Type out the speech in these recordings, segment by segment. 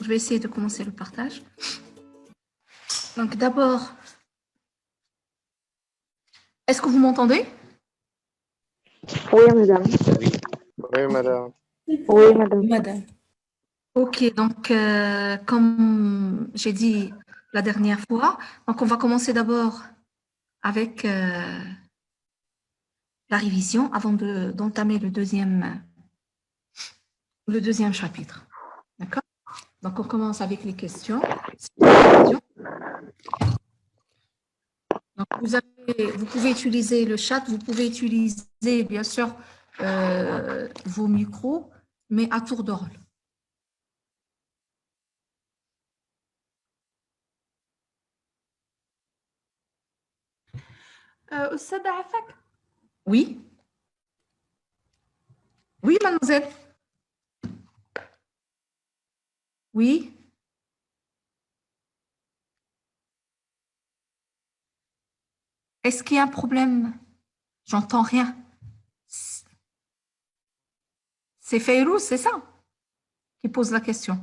je vais essayer de commencer le partage. Donc d'abord, est-ce que vous m'entendez? Oui, madame. Oui, madame. Oui, madame. Madame. Ok, donc comme j'ai dit la dernière fois, donc on va commencer d'abord avec la révision avant d'entamer le deuxième chapitre. D'accord? Donc on commence avec les questions. Donc vous pouvez utiliser le chat, vous pouvez utiliser bien sûr vos micros, mais à tour de rôle. أستاذة عفاك. Oui? Oui, mademoiselle? Oui? Est-ce qu'il y a un problème? J'entends rien. C'est Fayrouz, c'est ça? Qui pose la question.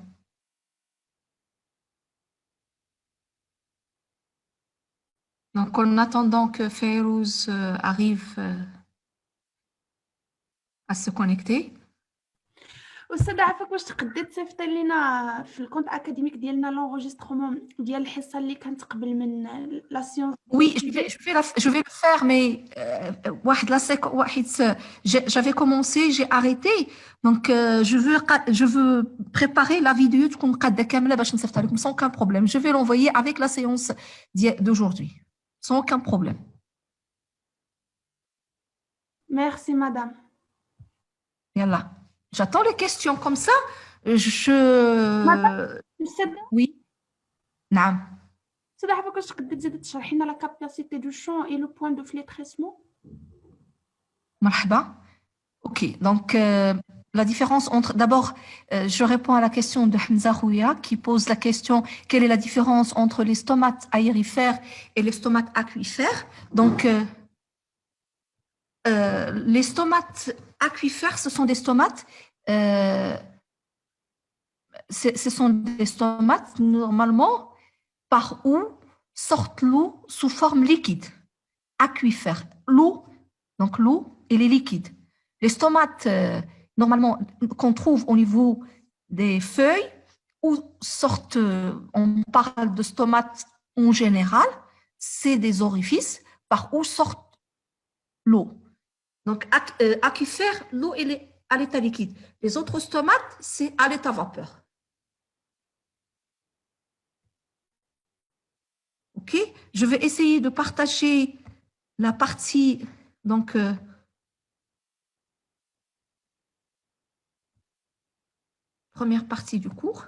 Donc, en attendant que Fayrouz arrive à se connecter. أستاذة عفاك واش تقدري تصيفطي لينا في الكونت اكاديميك ديالنا لونغوجيسترومون ديال الحصة اللي كانت قبل من لا سيونس؟ Oui, je vais le faire, mais j'avais commencé, j'ai arrêté. Donc, je veux préparer la vidéo sans aucun problème. Je vais l'envoyer avec la séance d'aujourd'hui, sans aucun problème. Merci madame. Yallah. J'attends les questions comme ça. Madame, Oui. نعم. أستاذة عفاك واش تقدري تزيدي تشرحي لنا لا كاباسيتي دو شون et le point de flétrissement؟ مرحبا. Ok, donc la différence entre... D'abord, je réponds à la question de Hamza Rouya qui pose la question quelle est la différence entre les stomates aérifères et les stomates aquifères. Donc, les stomates aquifères, ce sont des stomates... ce sont des stomates normalement par où sortent l'eau sous forme liquide, aquifère. L'eau, donc l'eau, elle est liquide. Les stomates, normalement, qu'on trouve au niveau des feuilles, où sortent, on parle de stomates en général, c'est des orifices par où sort l'eau. Donc, aquifère, l'eau, elle est à l'état liquide. Les autres stomates, c'est à l'état vapeur. Ok, je vais essayer de partager la partie, donc, première partie du cours.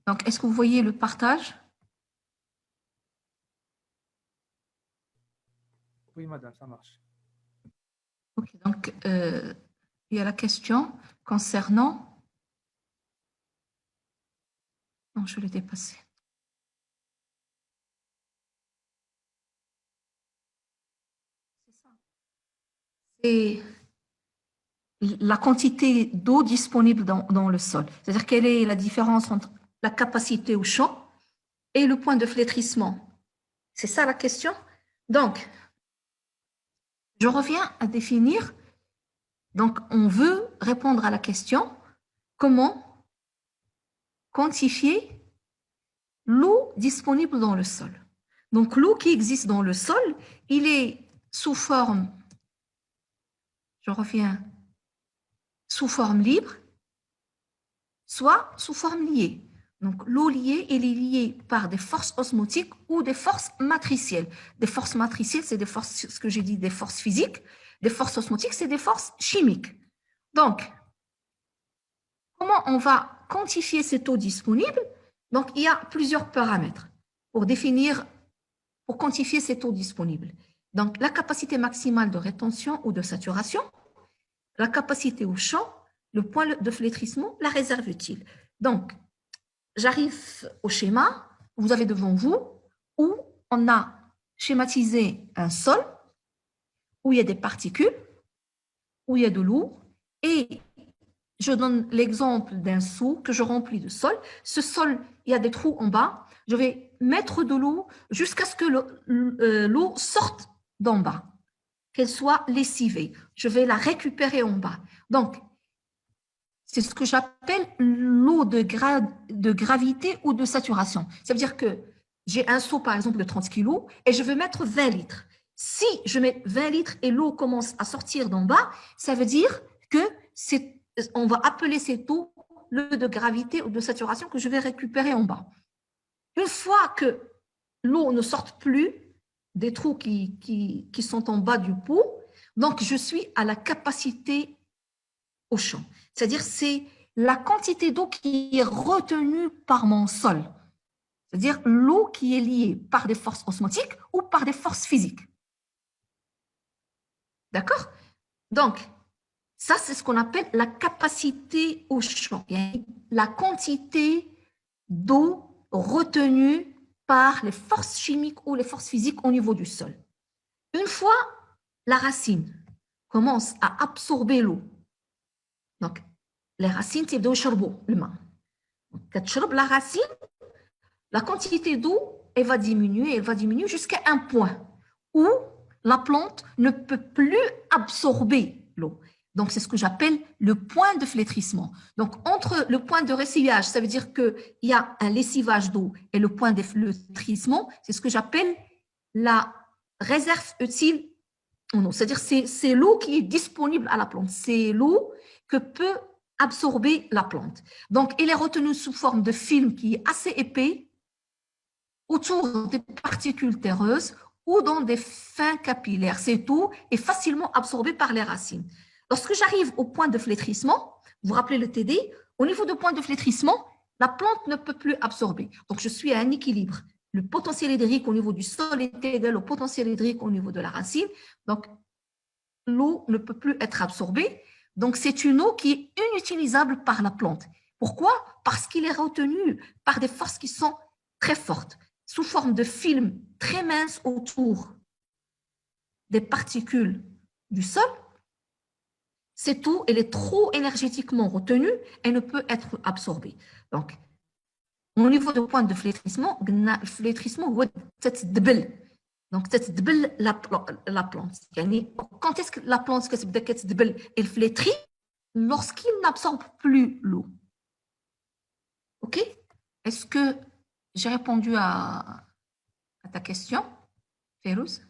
Donc, est-ce que vous voyez le partage? Oui, madame, ça marche. Ok, donc, il y a la question concernant... Non, je l'ai dépassé. C'est la quantité d'eau disponible dans le sol. C'est-à-dire quelle est la différence entre la capacité au champ et le point de flétrissement. C'est ça la question? Donc, je reviens à définir. Donc, on veut répondre à la question comment quantifier l'eau disponible dans le sol. Donc, l'eau qui existe dans le sol, il est sous forme, je reviens, sous forme libre, soit sous forme liée. Donc, l'eau liée, elle est liée par des forces osmotiques ou des forces matricielles. Des forces matricielles, c'est des forces, ce que j'ai dit, des forces physiques. Des forces osmotiques, c'est des forces chimiques. Donc, comment on va quantifier cette eau disponible, donc il y a plusieurs paramètres pour définir, pour quantifier cette eau disponible. Donc, la capacité maximale de rétention ou de saturation, la capacité au champ, le point de flétrissement, la réserve utile. Donc, j'arrive au schéma, vous avez devant vous, où on a schématisé un sol, où il y a des particules, où il y a de l'eau, et je donne l'exemple d'un seau que je remplis de sol. Ce sol, il y a des trous en bas. Je vais mettre de l'eau jusqu'à ce que l'eau sorte d'en bas, qu'elle soit lessivée. Je vais la récupérer en bas. Donc, c'est ce que j'appelle l'eau de gravité ou de saturation. Ça veut dire que j'ai un seau, par exemple, de 30 kg et je veux mettre 20 litres. Si je mets 20 litres et l'eau commence à sortir d'en bas, ça veut dire que on va appeler cette eau l'eau de gravité ou de saturation que je vais récupérer en bas. Une fois que l'eau ne sort plus des trous qui sont en bas du pot, donc je suis à la capacité au champ. C'est-à-dire c'est la quantité d'eau qui est retenue par mon sol. C'est-à-dire l'eau qui est liée par des forces osmotiques ou par des forces physiques. D'accord? Donc, ça, c'est ce qu'on appelle la capacité au champ, la quantité d'eau retenue par les forces chimiques ou les forces physiques au niveau du sol. Une fois la racine commence à absorber l'eau, donc les racines, c'est de charbon, le main. Quand tu la racine, la quantité d'eau, elle va diminuer jusqu'à un point où la plante ne peut plus absorber l'eau. Donc, c'est ce que j'appelle le point de flétrissement. Donc, entre le point de ressillage, ça veut dire qu'il y a un lessivage d'eau, et le point de flétrissement, c'est ce que j'appelle la réserve utile en eau. C'est-à-dire c'est l'eau qui est disponible à la plante. C'est l'eau que peut absorber la plante. Donc, elle est retenue sous forme de film qui est assez épais autour des particules terreuses ou dans des fins capillaires. Cette eau est facilement absorbée par les racines. Lorsque j'arrive au point de flétrissement, vous vous rappelez le TD, au niveau du point de flétrissement, la plante ne peut plus absorber. Donc, je suis à un équilibre. Le potentiel hydrique au niveau du sol est égal au potentiel hydrique au niveau de la racine. Donc, l'eau ne peut plus être absorbée. Donc, c'est une eau qui est inutilisable par la plante. Pourquoi? Parce qu'il est retenu par des forces qui sont très fortes, sous forme de film très mince autour des particules du sol. Cette eau, elle est trop énergétiquement retenue et ne peut être absorbée. Donc, au niveau du point de flétrissement, le flétrissement, c'est donc تتدبل la plante. Quand est-ce que la plante elle flétrit? Lorsqu'il n'absorbe plus l'eau. OK? Est-ce que j'ai répondu à ta question, Férouz?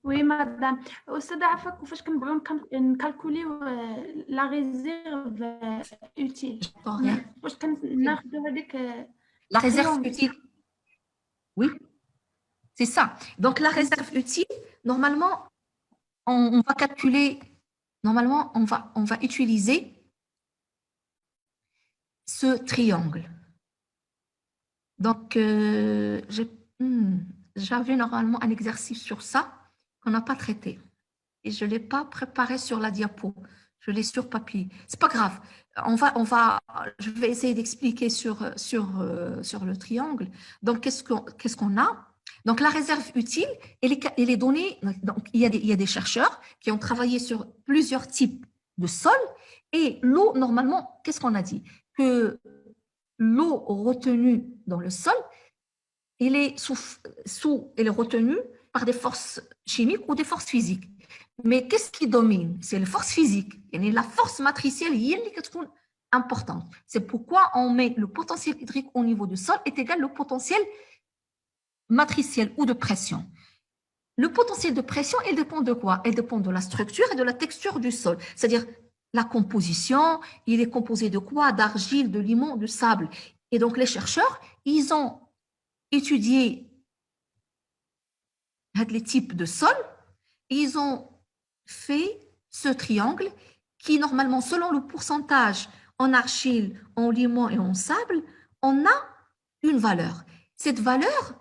Oui, madame. أستاذة عفاك كيفاش كنبغيو نكالكوليو لا ريزيرف اوتيل واش كناخذوا هذيك la réserve utile? Oui, c'est ça. Donc, la réserve utile, normalement, on va calculer, normalement, on va utiliser ce triangle. Donc, j'avais normalement un exercice sur ça qu'on n'a pas traité. Et je ne l'ai pas préparé sur la diapo. Je l'ai sur papier. C'est pas grave. Je vais essayer d'expliquer sur le triangle. Donc, qu'est-ce qu'on a? Donc, la réserve utile, elle est donnée. Donc, il y a des chercheurs qui ont travaillé sur plusieurs types de sols. Et l'eau, normalement, qu'est-ce qu'on a dit? Que l'eau retenue dans le sol, elle est retenue par des forces chimiques ou des forces physiques. Mais qu'est-ce qui domine? C'est les forces physiques. Et la force matricielle est importante. C'est pourquoi on met le potentiel hydrique au niveau du sol est égal au potentiel matriciel ou de pression. Le potentiel de pression, il dépend de quoi? Il dépend de la structure et de la texture du sol. C'est-à-dire la composition, il est composé de quoi? D'argile, de limon, de sable. Et donc les chercheurs, ils ont étudié les types de sols, et ils ont fait ce triangle qui, normalement, selon le pourcentage en argile, en limon et en sable, on a une valeur. Cette valeur,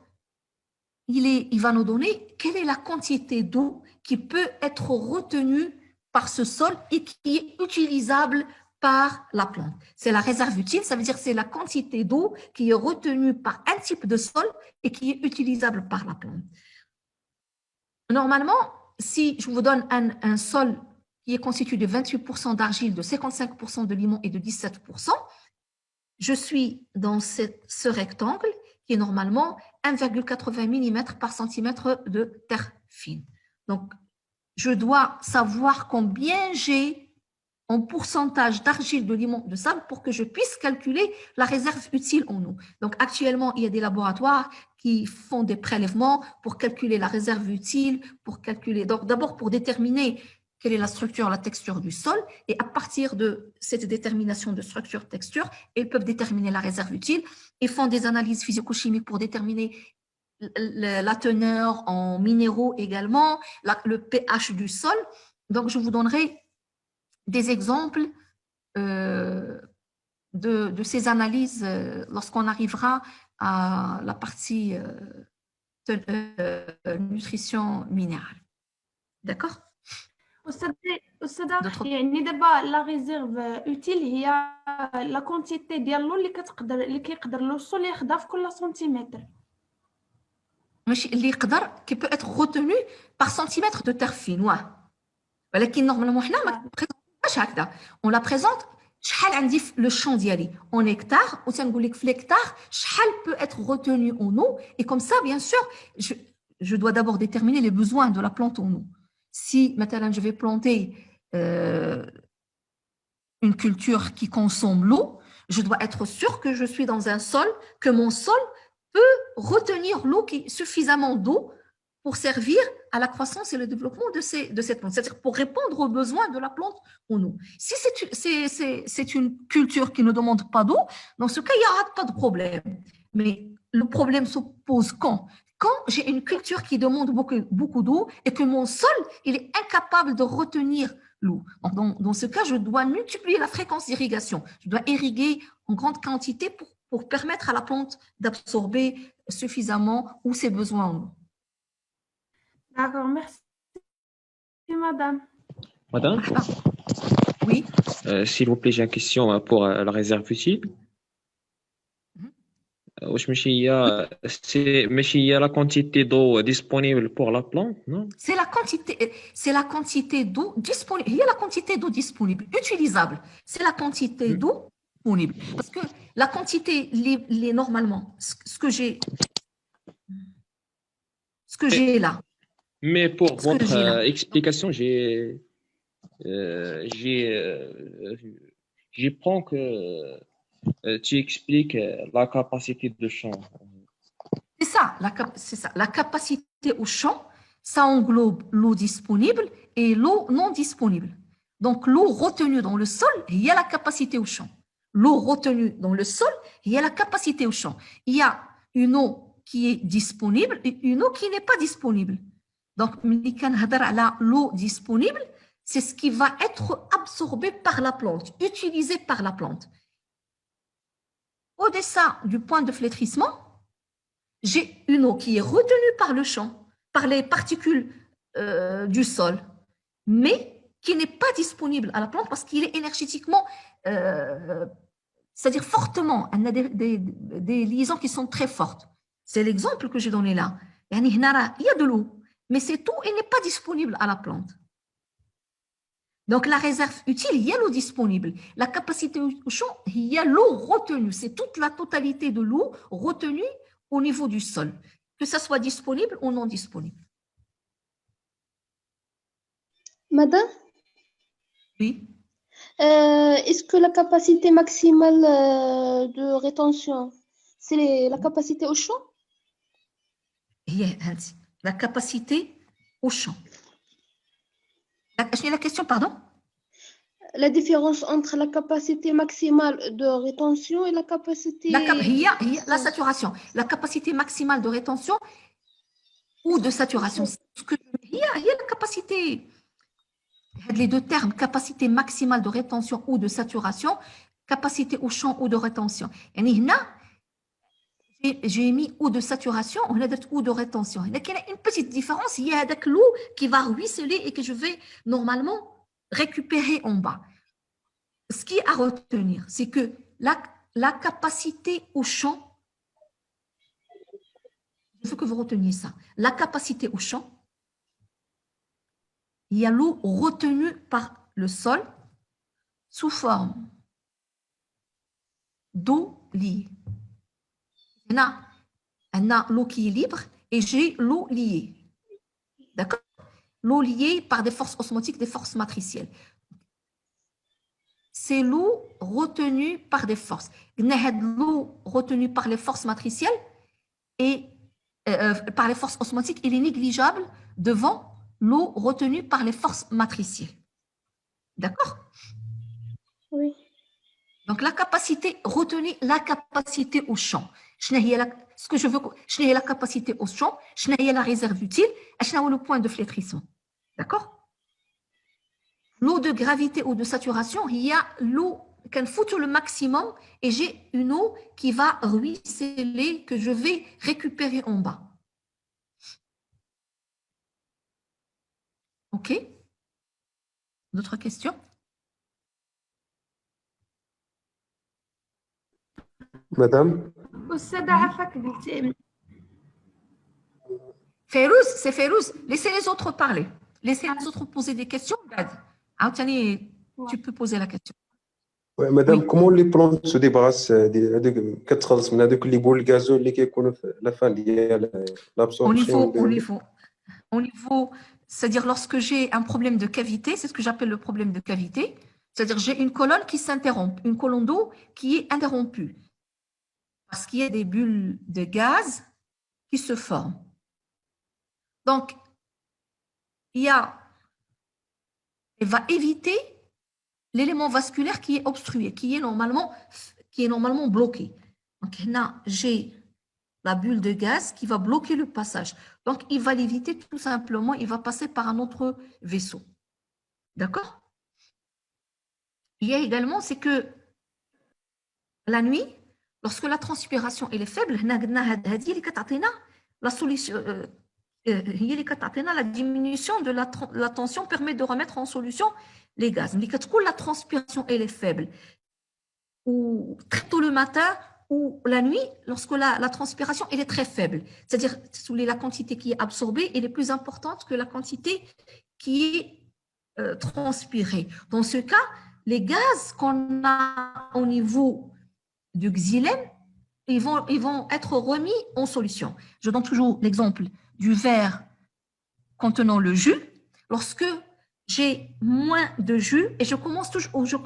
il va nous donner quelle est la quantité d'eau qui peut être retenue par ce sol et qui est utilisable par la plante. C'est la réserve utile, ça veut dire que c'est la quantité d'eau qui est retenue par un type de sol et qui est utilisable par la plante. Normalement, si je vous donne un sol qui est constitué de 28% d'argile, de 55% de limon et de 17%, je suis dans ce rectangle qui est normalement 1,80 mm par centimètre de terre fine. Donc, je dois savoir combien j'ai en pourcentage d'argile, de limon, de sable pour que je puisse calculer la réserve utile en eau. Donc, actuellement, il y a des laboratoires qui font des prélèvements pour calculer la réserve utile, pour calculer, donc d'abord pour déterminer quelle est la structure, la texture du sol, et à partir de cette détermination de structure-texture, ils peuvent déterminer la réserve utile et font des analyses physico-chimiques pour déterminer la teneur en minéraux également, le pH du sol. Donc, je vous donnerai des exemples de ces analyses lorsqu'on arrivera à la partie nutrition minérale. D'accord? أستاذة يعني دابا لا ريزيرف اوتيل هي لا كونتيتي ديال لو اللي كيقدر لو السول ياخدها في كل سنتيمتر. ماشي اللي يقدر كي بو اتر روتونو بار سنتيمتر دو تير فين ولكن نورمالمون حنا ما بريزونطاش هكذا اون لا بريزونت شحال عندي في لو شون ديالي اون هكتار وتنقول لك في l'hectare شحال بو اتر روتونو اون eau et comme ça bien sûr je dois d'abord déterminer les besoins de la plante en eau. Si maintenant je vais planter une culture qui consomme l'eau, je dois être sûr que je suis dans un sol, que mon sol peut retenir l'eau, suffisamment d'eau pour servir à la croissance et le développement de cette plante, c'est-à-dire pour répondre aux besoins de la plante en eau. Si c'est une culture qui ne demande pas d'eau, dans ce cas, il n'y aura pas de problème. Mais le problème se pose quand j'ai une culture qui demande beaucoup d'eau et que mon sol il est incapable de retenir l'eau. Dans ce cas, je dois multiplier la fréquence d'irrigation. Je dois irriguer en grande quantité pour permettre à la plante d'absorber suffisamment ou ses besoins en eau. D'accord, merci madame. Madame, Oui. S'il vous plaît, j'ai une question pour la réserve utile. واش ماشي هي la quantité d'eau disponible pour la plante, non? C'est la quantité d'eau disponible. Il y a la quantité d'eau disponible, utilisable. C'est la quantité d'eau disponible. Parce que la quantité, normalement, ce que j'ai là. Mais pour votre explication, j'y prends que tu expliques la capacité de champ. C'est ça. La capacité au champ, ça englobe l'eau disponible et l'eau non disponible. Donc, l'eau retenue dans le sol, il y a la capacité au champ. L'eau retenue dans le sol, il y a la capacité au champ. Il y a une eau qui est disponible et une eau qui n'est pas disponible. Donc, l'eau disponible, c'est ce qui va être absorbé par la plante, utilisé par la plante. Au-dessus du point de flétrissement, j'ai une eau qui est retenue par le champ, par les particules du sol, mais qui n'est pas disponible à la plante parce qu'il est énergétiquement, c'est-à-dire fortement, on a des liaisons qui sont très fortes. C'est l'exemple que j'ai donné là. Il y a de l'eau, mais cette eau n'est pas disponible à la plante. Donc, la réserve utile, il y a l'eau disponible. La capacité au champ, il y a l'eau retenue. C'est toute la totalité de l'eau retenue au niveau du sol, que ça soit disponible ou non disponible. Madame? Oui. Est-ce que la capacité maximale de rétention, c'est la capacité au champ? La capacité au champ. J'ai la question, pardon? La différence entre la capacité maximale de rétention et la capacité... La saturation. La capacité maximale de rétention ou de saturation. Il y a la capacité, les deux termes, capacité maximale de rétention ou de saturation, capacité au champ ou de rétention. يعني هنا j'ai mis eau de saturation, on a dit eau de rétention. Il y a une petite différence, il y a l'eau qui va ruisseler et que je vais normalement récupérer en bas. Ce qui est à retenir, c'est que la capacité au champ, il faut que vous reteniez ça, la capacité au champ, il y a l'eau retenue par le sol sous forme d'eau liée. On a l'eau qui est libre et j'ai l'eau liée. D'accord? L'eau liée par des forces osmotiques, des forces matricielles. C'est l'eau retenue par des forces. L'eau retenue par les forces matricielles et par les forces osmotiques, elle est négligeable devant l'eau retenue par les forces matricielles. D'accord? Oui. Donc la capacité, retenez la capacité au champ. Ce que je veux, je n'ai la capacité au champ, je n'ai la réserve utile, je n'ai le point de flétrissement. D'accord? L'eau de gravité ou de saturation, il y a l'eau qu'elle fout le maximum et j'ai une eau qui va ruisseler, que je vais récupérer en bas. OK? D'autres questions? Madame, أستاذة عفاك قلتي Férouz, c'est Férouz. Laissez les autres parler. Laissez les autres poser des questions. Aoutani, tu peux poser la question. ouais, madame, Oui. comment les plantes se débarrassent de كتخلص من هذوك اللي بول الغازول اللي كيكونوا في لا فان ديال l'absorption Au niveau, c'est-à-dire lorsque j'ai un problème de cavité, c'est ce que j'appelle le problème de cavité, c'est-à-dire j'ai une colonne qui s'interrompt, une colonne d'eau qui est interrompue parce qu'il y a des bulles de gaz qui se forment. Donc, il va éviter l'élément vasculaire qui est obstrué, qui est normalement bloqué. Donc, là, j'ai la bulle de gaz qui va bloquer le passage. Donc, il va l'éviter tout simplement, il va passer par un autre vaisseau. D'accord? Il y a également, c'est que la nuit, lorsque la transpiration elle est faible, la solution, la diminution de la tension permet de remettre en solution les gaz. Mais quand la transpiration elle est faible, ou très tôt le matin, ou la nuit, lorsque la transpiration elle est très faible, c'est-à-dire la quantité qui est absorbée elle est plus importante que la quantité qui est transpirée. Dans ce cas, les gaz qu'on a au niveau du xylème, ils vont être remis en solution. Je donne toujours l'exemple du verre contenant le jus. Lorsque j'ai moins de jus et je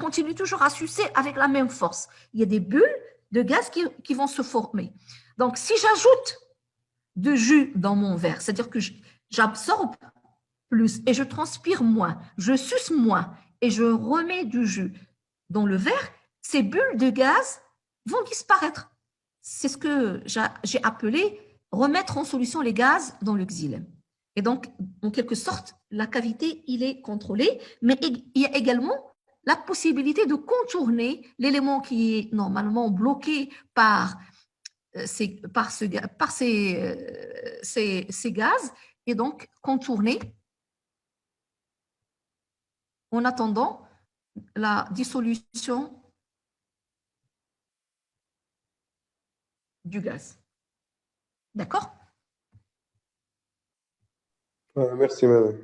continue toujours à sucer avec la même force, il y a des bulles de gaz qui vont se former. Donc, si j'ajoute de jus dans mon verre, c'est-à-dire que j'absorbe plus et je transpire moins, je suce moins et je remets du jus dans le verre, ces bulles de gaz vont disparaître. C'est ce que j'ai appelé remettre en solution les gaz dans le xylème. Et donc, en quelque sorte, la cavité, il est contrôlé, mais il y a également la possibilité de contourner l'élément qui est normalement bloqué par ces gaz, et donc contourner en attendant la dissolution du gaz. D'accord? Merci, madame.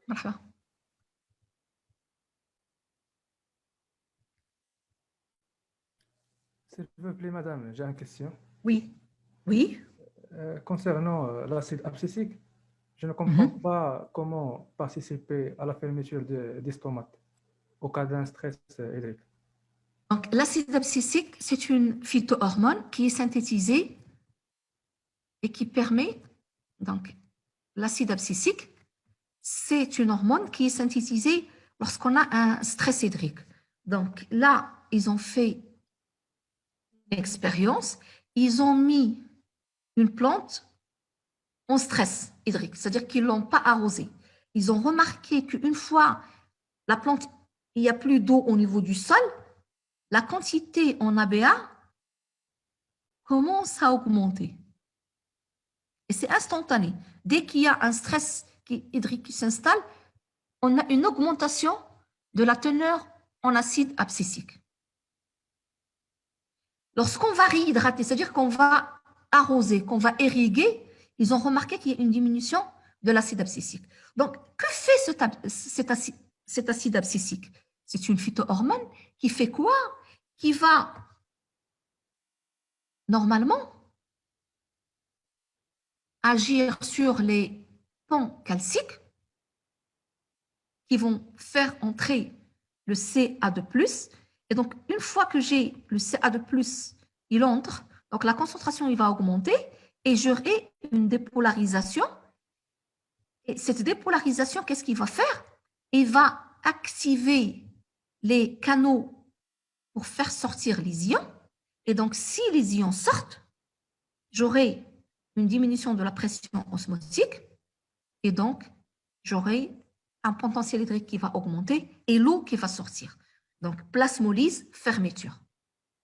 Parfait. S'il vous plaît, madame, j'ai une question. Oui. Oui. Concernant l'acide abscisique, je ne comprends pas comment participer à la fermeture des stomates au cas d'un stress hydrique. Donc, l'acide abscisique, c'est une phytohormone qui est synthétisée et qui permet, donc, l'acide abscisique, c'est une hormone qui est synthétisée lorsqu'on a un stress hydrique. Donc, là, ils ont fait une expérience, ils ont mis une plante en stress hydrique, c'est-à-dire qu'ils ne l'ont pas arrosée. Ils ont remarqué qu'une fois la plante, il n'y a plus d'eau au niveau du sol, la quantité en ABA commence à augmenter. Et c'est instantané. Dès qu'il y a un stress hydrique qui s'installe, on a une augmentation de la teneur en acide abscisique. Lorsqu'on va réhydrater, c'est-à-dire qu'on va arroser, qu'on va irriguer, ils ont remarqué qu'il y a une diminution de l'acide abscisique. Donc, que fait cet acide abscisique? C'est une phytohormone qui fait quoi? Qui va, normalement, agir sur les ponts calciques qui vont faire entrer le Ca2+. Et donc, une fois que j'ai le Ca2+, il entre, donc la concentration il va augmenter et j'aurai une dépolarisation. Et cette dépolarisation, qu'est-ce qu'il va faire? Il va activer les canaux pour faire sortir les ions. Et donc, si les ions sortent, j'aurai une diminution de la pression osmotique et donc j'aurai un potentiel hydrique qui va augmenter et l'eau qui va sortir. Donc, plasmolyse, fermeture.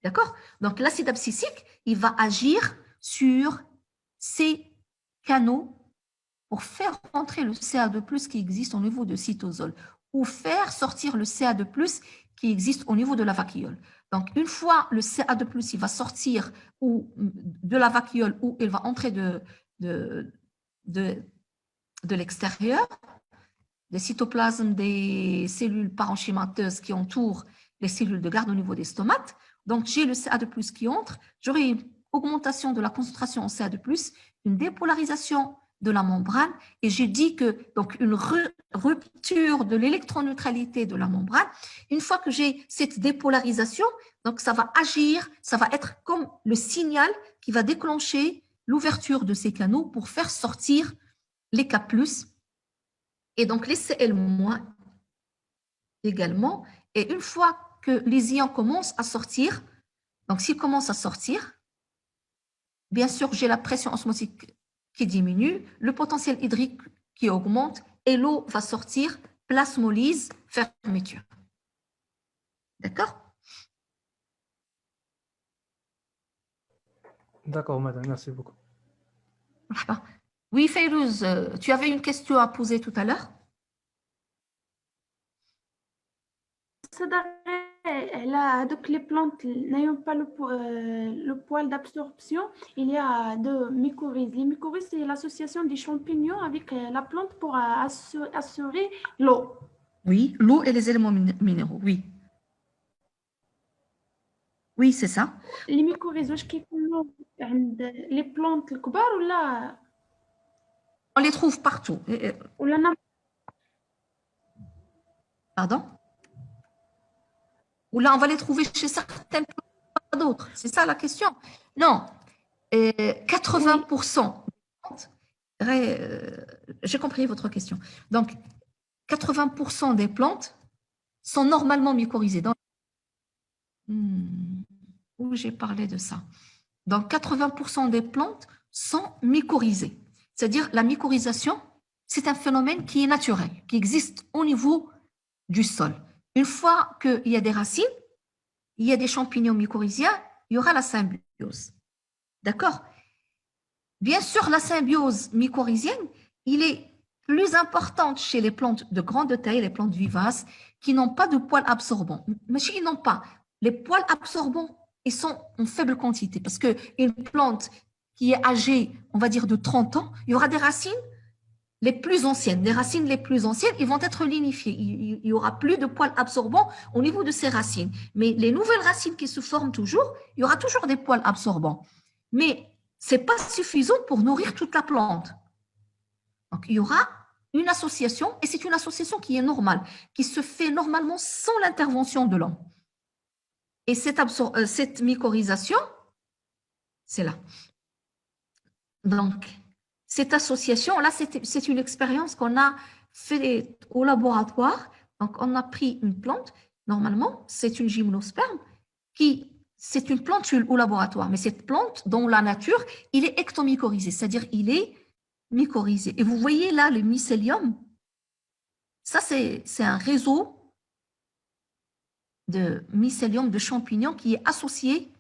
D'accord? Donc, l'acide abscisique, il va agir sur ces canaux pour faire rentrer le Ca2+ qui existe au niveau de cytosol ou faire sortir le Ca2+ qui existe au niveau de la vacuole. Donc, une fois le Ca2+, il va sortir ou de la vacuole ou il va entrer de l'extérieur, des cytoplasmes des cellules parenchymateuses qui entourent les cellules de garde au niveau des stomates. Donc, j'ai le Ca2+ qui entre, j'aurai une augmentation de la concentration en Ca2+, une dépolarisation de la membrane, et j'ai dit que donc une rupture de l'électroneutralité de la membrane. Une fois que j'ai cette dépolarisation, donc ça va agir, ça va être comme le signal qui va déclencher l'ouverture de ces canaux pour faire sortir les K+, et donc les Cl- également. Et une fois que les ions commencent à sortir, donc s'ils commencent à sortir, bien sûr, j'ai la pression osmotique qui diminue, le potentiel hydrique qui augmente et l'eau va sortir, plasmolyse, fermeture. D'accord? D'accord, madame, merci beaucoup. Oui, Fayrouz, tu avais une question à poser tout à l'heure? Là, donc les plantes n'ayant pas le poil d'absorption, il y a de mycorhizes. Les mycorhizes, c'est l'association des champignons avec la plante pour assurer l'eau. Oui, l'eau et les éléments minéraux, oui. Oui, c'est ça. Les mycorhizes, واش كيكونوا عند les plantes الكبار ولا On les trouve partout. ولا Pardon? Ou là, on va les trouver chez certaines plantes, pas d'autres. C'est ça la question? Non. 80%. J'ai compris votre question. Donc, 80% des plantes sont normalement mycorhizées. Où j'ai parlé de ça. Donc, 80% des plantes sont mycorhizées. C'est-à-dire, la mycorhisation, c'est un phénomène qui est naturel, qui existe au niveau du sol. Une fois qu'il y a des racines, il y a des champignons mycorhiziens, il y aura la symbiose. D'accord? Bien sûr, la symbiose mycorhizienne, il est plus importante chez les plantes de grande taille, les plantes vivaces, qui n'ont pas de poils absorbants. Mais ils n'ont pas. Les poils absorbants, ils sont en faible quantité parce qu'une plante qui est âgée, on va dire de 30 ans, il y aura des racines les plus anciennes. Les racines les plus anciennes, ils vont être lignifiées. Il n'y aura plus de poils absorbants au niveau de ces racines. Mais les nouvelles racines qui se forment toujours, il y aura toujours des poils absorbants. Mais ce n'est pas suffisant pour nourrir toute la plante. Donc, il y aura une association, et c'est une association qui est normale, qui se fait normalement sans l'intervention de l'homme. Et cette mycorhisation, c'est là. Donc, cette association, là, c'est une expérience qu'on a fait au laboratoire. Donc, on a pris une plante, normalement, c'est une gymnosperme, c'est une plantule au laboratoire, mais cette plante, dans la nature, il est ectomycorhizé, c'est-à-dire il est mycorhizé. Et vous voyez là le mycélium, ça, c'est un réseau de mycélium de champignon qui est associé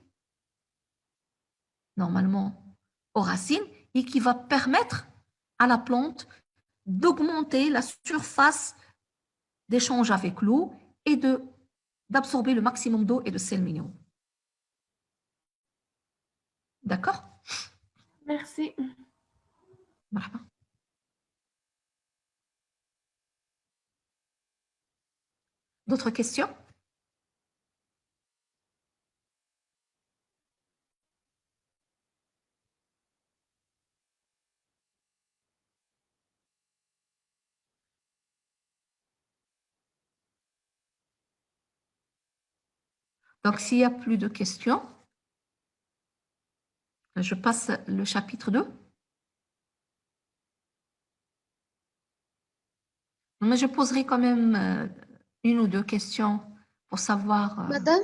normalement aux racines et qui va permettre à la plante d'augmenter la surface d'échange avec l'eau et d'absorber le maximum d'eau et de sels minéraux. D'accord? Merci. Marhaba. D'autres questions? Donc, s'il n'y a plus de questions, je passe le chapitre 2. Mais je poserai quand même une ou deux questions pour savoir. Madame,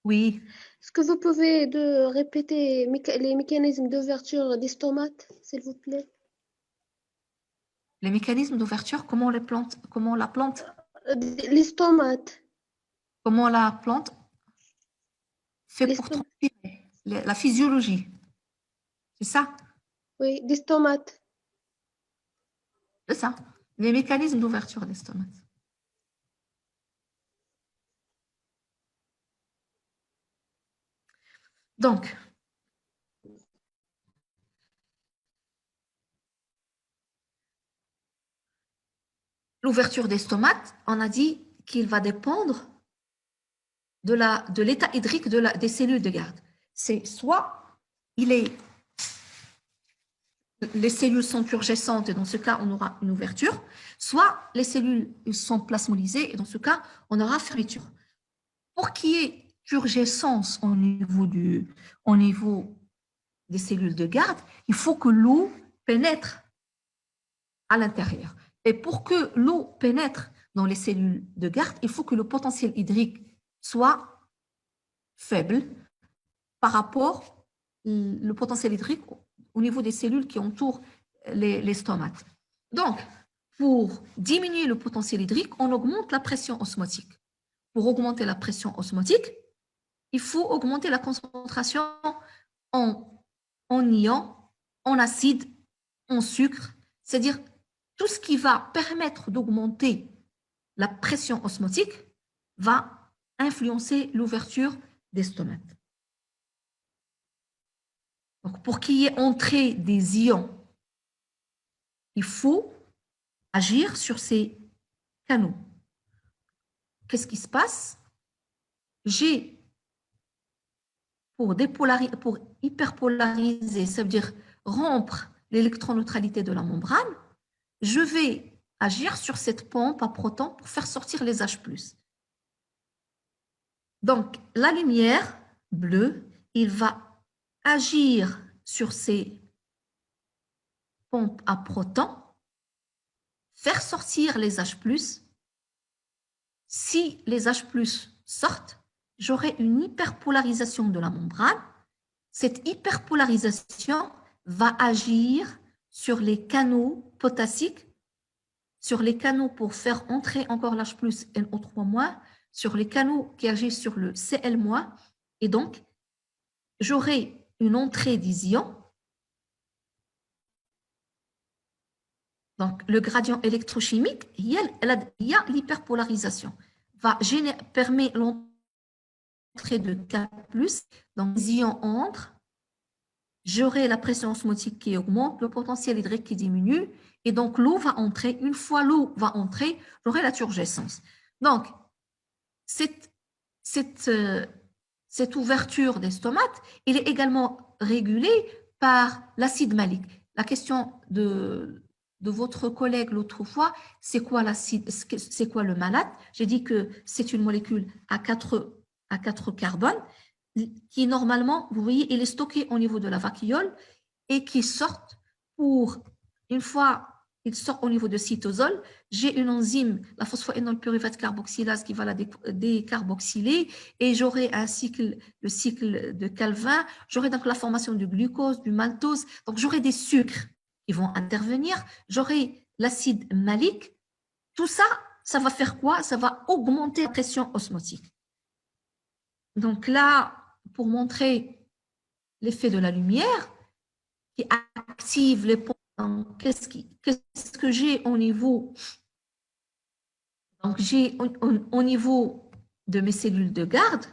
Oui, est-ce que vous pouvez répéter les mécanismes d'ouverture des stomates, s'il vous plaît? les mécanismes d'ouverture, comment la plante Les stomates. comment la plante fait Les pour stomates. transpirer, la physiologie. C'est ça? Oui, des stomates. C'est ça. Les mécanismes d'ouverture des stomates. Donc, l'ouverture des stomates, on a dit qu'il va dépendre de l'état hydrique des cellules de garde. C'est soit les cellules sont turgescentes et dans ce cas, on aura une ouverture, soit les cellules sont plasmolysées et dans ce cas, on aura fermeture. Pour qu'il y ait turgescence au niveau des cellules de garde, il faut que l'eau pénètre à l'intérieur. Et pour que l'eau pénètre dans les cellules de garde, il faut que le potentiel hydrique soit faible par rapport au potentiel hydrique au niveau des cellules qui entourent les stomates. Donc, pour diminuer le potentiel hydrique, on augmente la pression osmotique. Pour augmenter la pression osmotique, il faut augmenter la concentration en ions, en acide, en sucre, c'est-à-dire tout ce qui va permettre d'augmenter la pression osmotique va influencer l'ouverture des stomates. Donc, pour qu'il y ait entrée des ions, il faut agir sur ces canaux. Qu'est-ce qui se passe? Pour hyperpolariser, ça veut dire rompre l'électroneutralité de la membrane, je vais agir sur cette pompe à protons pour faire sortir les H+. Donc, la lumière bleue, il va agir sur ces pompes à protons, faire sortir les H+. Si les H+ sortent, j'aurai une hyperpolarisation de la membrane. Cette hyperpolarisation va agir sur les canaux potassiques, sur les canaux pour faire entrer encore l'H+, NO3-, sur les canaux qui agissent sur le Cl-, et donc, j'aurai une entrée des ions. Donc, le gradient électrochimique, il y a l'hyperpolarisation, permet l'entrée de K+, donc les ions entrent, j'aurai la pression osmotique qui augmente, le potentiel hydrique qui diminue, et donc l'eau va entrer. Une fois l'eau va entrer, j'aurai la turgescence. Donc, cette ouverture des stomates, elle est également régulée par l'acide malique. La question de votre collègue l'autre fois, c'est quoi l'acide, c'est quoi le malate? J'ai dit que c'est une molécule à 4 carbones qui normalement, vous voyez, elle est stockée au niveau de la vacuole et qui sortent une fois il sort au niveau de cytosol, j'ai une enzyme, la phosphoénolpyruvate carboxylase, qui va la décarboxyler, et j'aurai le cycle de Calvin, j'aurai donc la formation du glucose, du maltose, donc j'aurai des sucres qui vont intervenir, j'aurai l'acide malique. Tout ça, ça va faire quoi? Ça va augmenter la pression osmotique. Donc là, pour montrer l'effet de la lumière qui active les points. Qu'est-ce que j'ai au niveau? Donc, j'ai au niveau de mes cellules de garde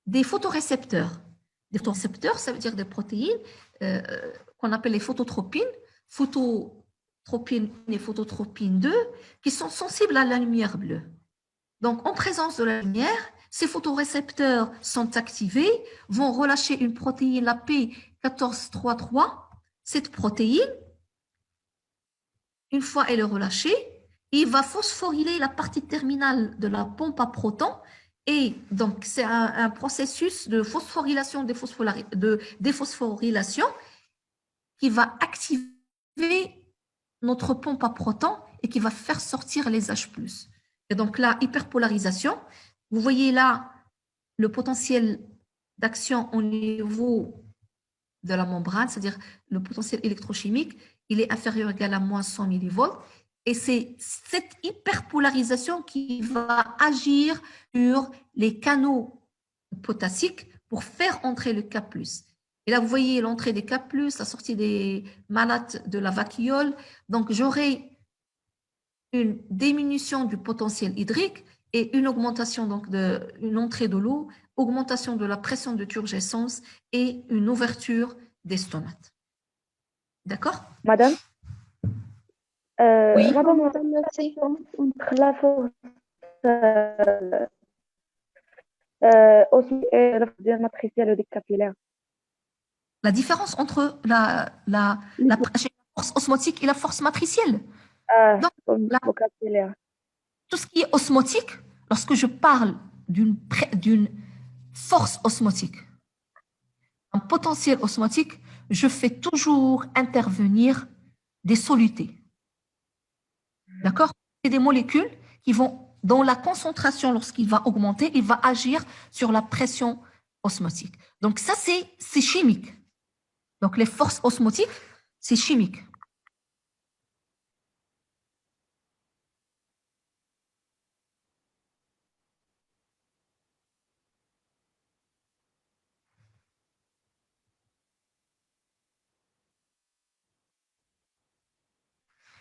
des photorécepteurs. Des photorécepteurs, ça veut dire des protéines qu'on appelle les phototropines, phototropine et phototropine 2, qui sont sensibles à la lumière bleue. Donc, en présence de la lumière, ces photorécepteurs sont activés, vont relâcher une protéine, la P1433. Cette protéine, une fois elle est relâchée, il va phosphoryler la partie terminale de la pompe à protons. Et donc, c'est un processus de phosphorylation, de déphosphorylation qui va activer notre pompe à protons et qui va faire sortir les H+. Et donc, la hyperpolarisation, vous voyez là le potentiel d'action au niveau de la membrane, c'est-à-dire le potentiel électrochimique, il est inférieur ou égal à moins 100 millivolts. Et c'est cette hyperpolarisation qui va agir sur les canaux potassiques pour faire entrer le K+. Et là, vous voyez l'entrée des K+, la sortie des malates de la vacuole. Donc, j'aurai une diminution du potentiel hydrique et une augmentation donc une entrée de l'eau, augmentation de la pression de turgescence et une ouverture des stomates. D'accord? Madame, Oui. madame, Merci. entre la force aussi et la force matricielle et capillaire. La différence entre la force osmotique et la force matricielle. Donc, Au capillaire. tout ce qui est osmotique, lorsque je parle d'une force osmotique, un potentiel osmotique, je fais toujours intervenir des solutés. D'accord? C'est des molécules qui vont, dont la concentration, lorsqu'il va augmenter, il va agir sur la pression osmotique. Donc ça, c'est chimique. Donc les forces osmotiques, c'est chimique.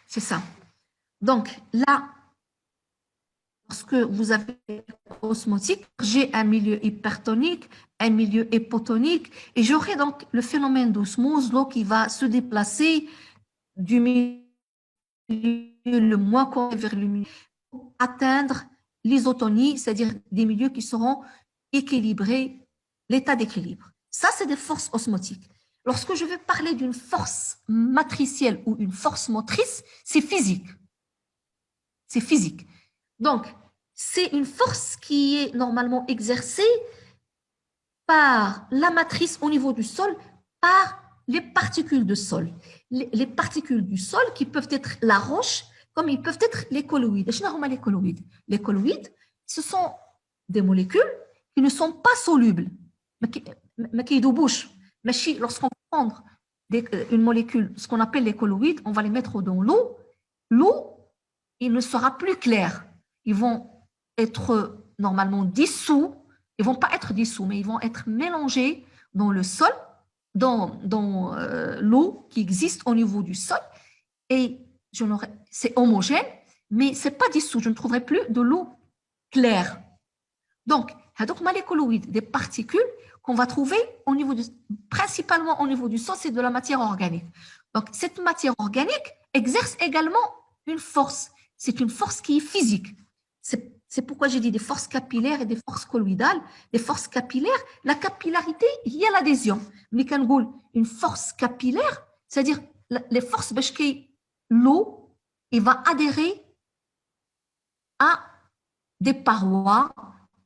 C'est ça. Donc là, lorsque vous avez osmotique, j'ai un milieu hypertonique, un milieu hypotonique, et j'aurai donc le phénomène d'osmose, l'eau qui va se déplacer du milieu le moins convexe vers le milieu pour atteindre l'isotonie, c'est-à-dire des milieux qui seront équilibrés, l'état d'équilibre. Ça, c'est des forces osmotiques. Lorsque je vais parler d'une force matricielle ou une force motrice, c'est physique. C'est physique. Donc, c'est une force qui est normalement exercée par la matrice au niveau du sol, par les particules de sol. Les particules du sol qui peuvent être la roche, comme ils peuvent être les colloïdes. Les colloïdes, ce sont des molécules qui ne sont pas solubles, mais qui bouchent. Mais lorsqu'on prend une molécule, ce qu'on appelle les colloïdes, on va les mettre dans l'eau. L'eau, il ne sera plus clair. Ils vont être normalement dissous. Ils ne vont pas être dissous, mais ils vont être mélangés dans le sol, dans l'eau qui existe au niveau du sol. Et c'est homogène, mais ce n'est pas dissous. Je ne trouverai plus de l'eau claire. Donc, les colloïdes, des particules qu'on va trouver principalement au niveau du sol, c'est de la matière organique. Donc, cette matière organique exerce également une force. C'est une force qui est physique. C'est pourquoi j'ai dit des forces capillaires et des forces colloïdales. Des forces capillaires, la capillarité, il y a l'adhésion. Mais quand on dit une force capillaire, c'est-à-dire les forces parce que l'eau, il va adhérer à des parois,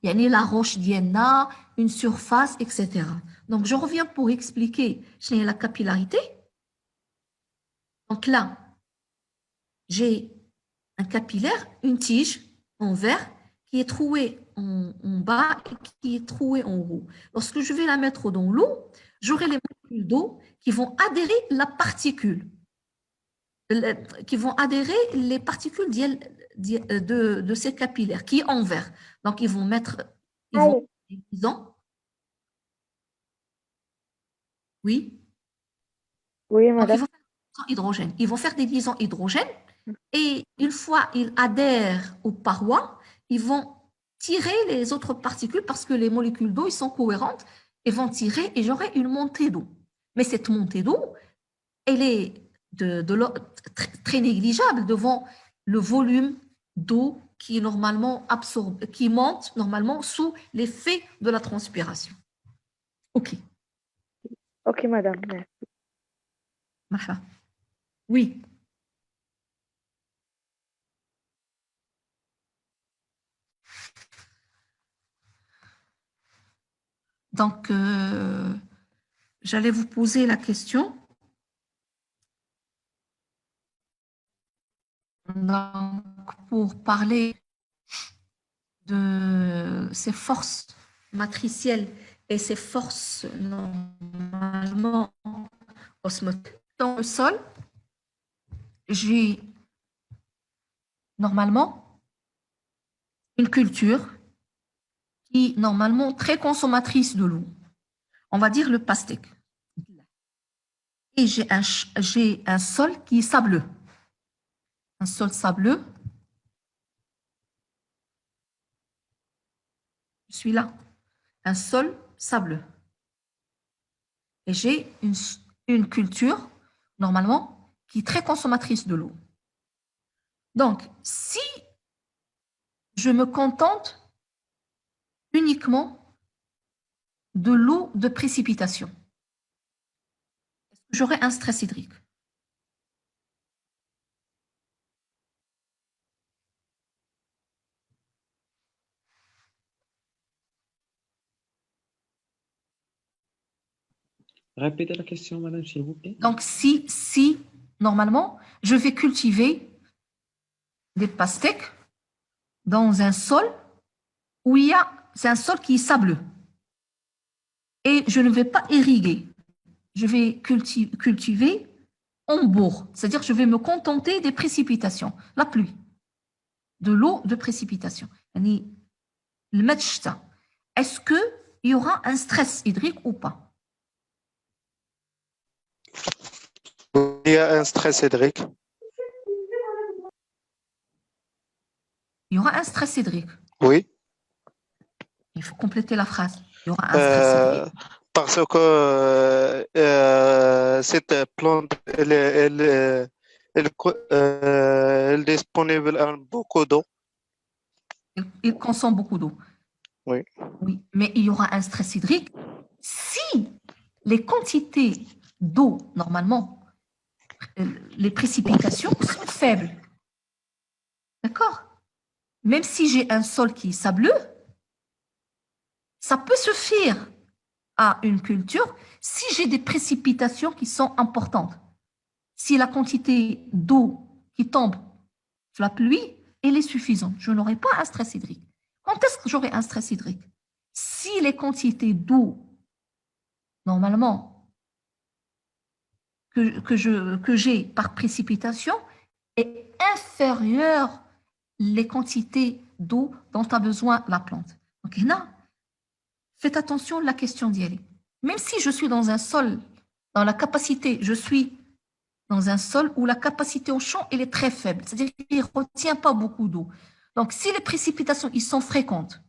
il y a la roche d'Iéna, une surface, etc. Donc, je reviens pour expliquer la capillarité. Donc là, j'ai un capillaire, une tige en verre qui est trouée en bas et qui est trouée en haut. Lorsque je vais la mettre dans l'eau, j'aurai les molécules d'eau qui vont adhérer les particules de ces capillaires qui est en verre. Donc, ils vont des liaisons. Oui. Oui, Donc, madame. ils vont faire des liaisons hydrogènes et une fois ils adhèrent aux parois, ils vont tirer les autres particules parce que les molécules d'eau, ils sont cohérentes, et vont tirer et j'aurai une montée d'eau. Mais cette montée d'eau, elle est très négligeable devant le volume d'eau qui est normalement absorbe, qui monte normalement sous l'effet de la transpiration. OK. Ok, madame. Merci. Marhaba. Oui. Donc, j'allais vous poser la question. Donc, pour parler de ces forces matricielles et ces forces normalement osmotiques dans le sol, j'ai normalement une culture qui est normalement très consommatrice de l'eau. On va dire le pastèque. Et j'ai un sol qui est sableux. Un sol sableux. Je suis là. Un sol sableux. Et j'ai une culture, normalement, qui est très consommatrice de l'eau. Donc, si je me contente uniquement de l'eau de précipitation, j'aurai un stress hydrique. Répétez la question, madame, s'il vous plaît. Donc, si normalement, je vais cultiver des pastèques dans un sol où c'est un sol qui est sableux. Et je ne vais pas irriguer. Je vais cultiver en bourre, c'est-à-dire je vais me contenter des précipitations, la pluie, de l'eau de précipitation. Est-ce qu'il y aura un stress hydrique ou pas? Il y a un stress hydrique. Il y aura un stress hydrique. Oui. Il faut compléter la phrase. Il y aura un stress hydrique. Parce que cette plante, elle est disponible en beaucoup d'eau. Il consomme beaucoup d'eau. Oui. Oui, mais il y aura un stress hydrique si les quantités d'eau, normalement, les précipitations sont faibles. D'accord? Même si j'ai un sol qui est sableux, ça peut suffire à une culture si j'ai des précipitations qui sont importantes. Si la quantité d'eau qui tombe sur la pluie, elle est suffisante, je n'aurai pas un stress hydrique. Quand est-ce que j'aurai un stress hydrique? Si les quantités d'eau, normalement, que j'ai par précipitation est inférieure les quantités d'eau dont a besoin la plante. Donc, là, faites attention à la question d'y aller. Même si je suis dans un sol, dans la capacité, je suis dans un sol où la capacité au champ elle est très faible, c'est-à-dire qu'il ne retient pas beaucoup d'eau. Donc, si les précipitations ils sont fréquentes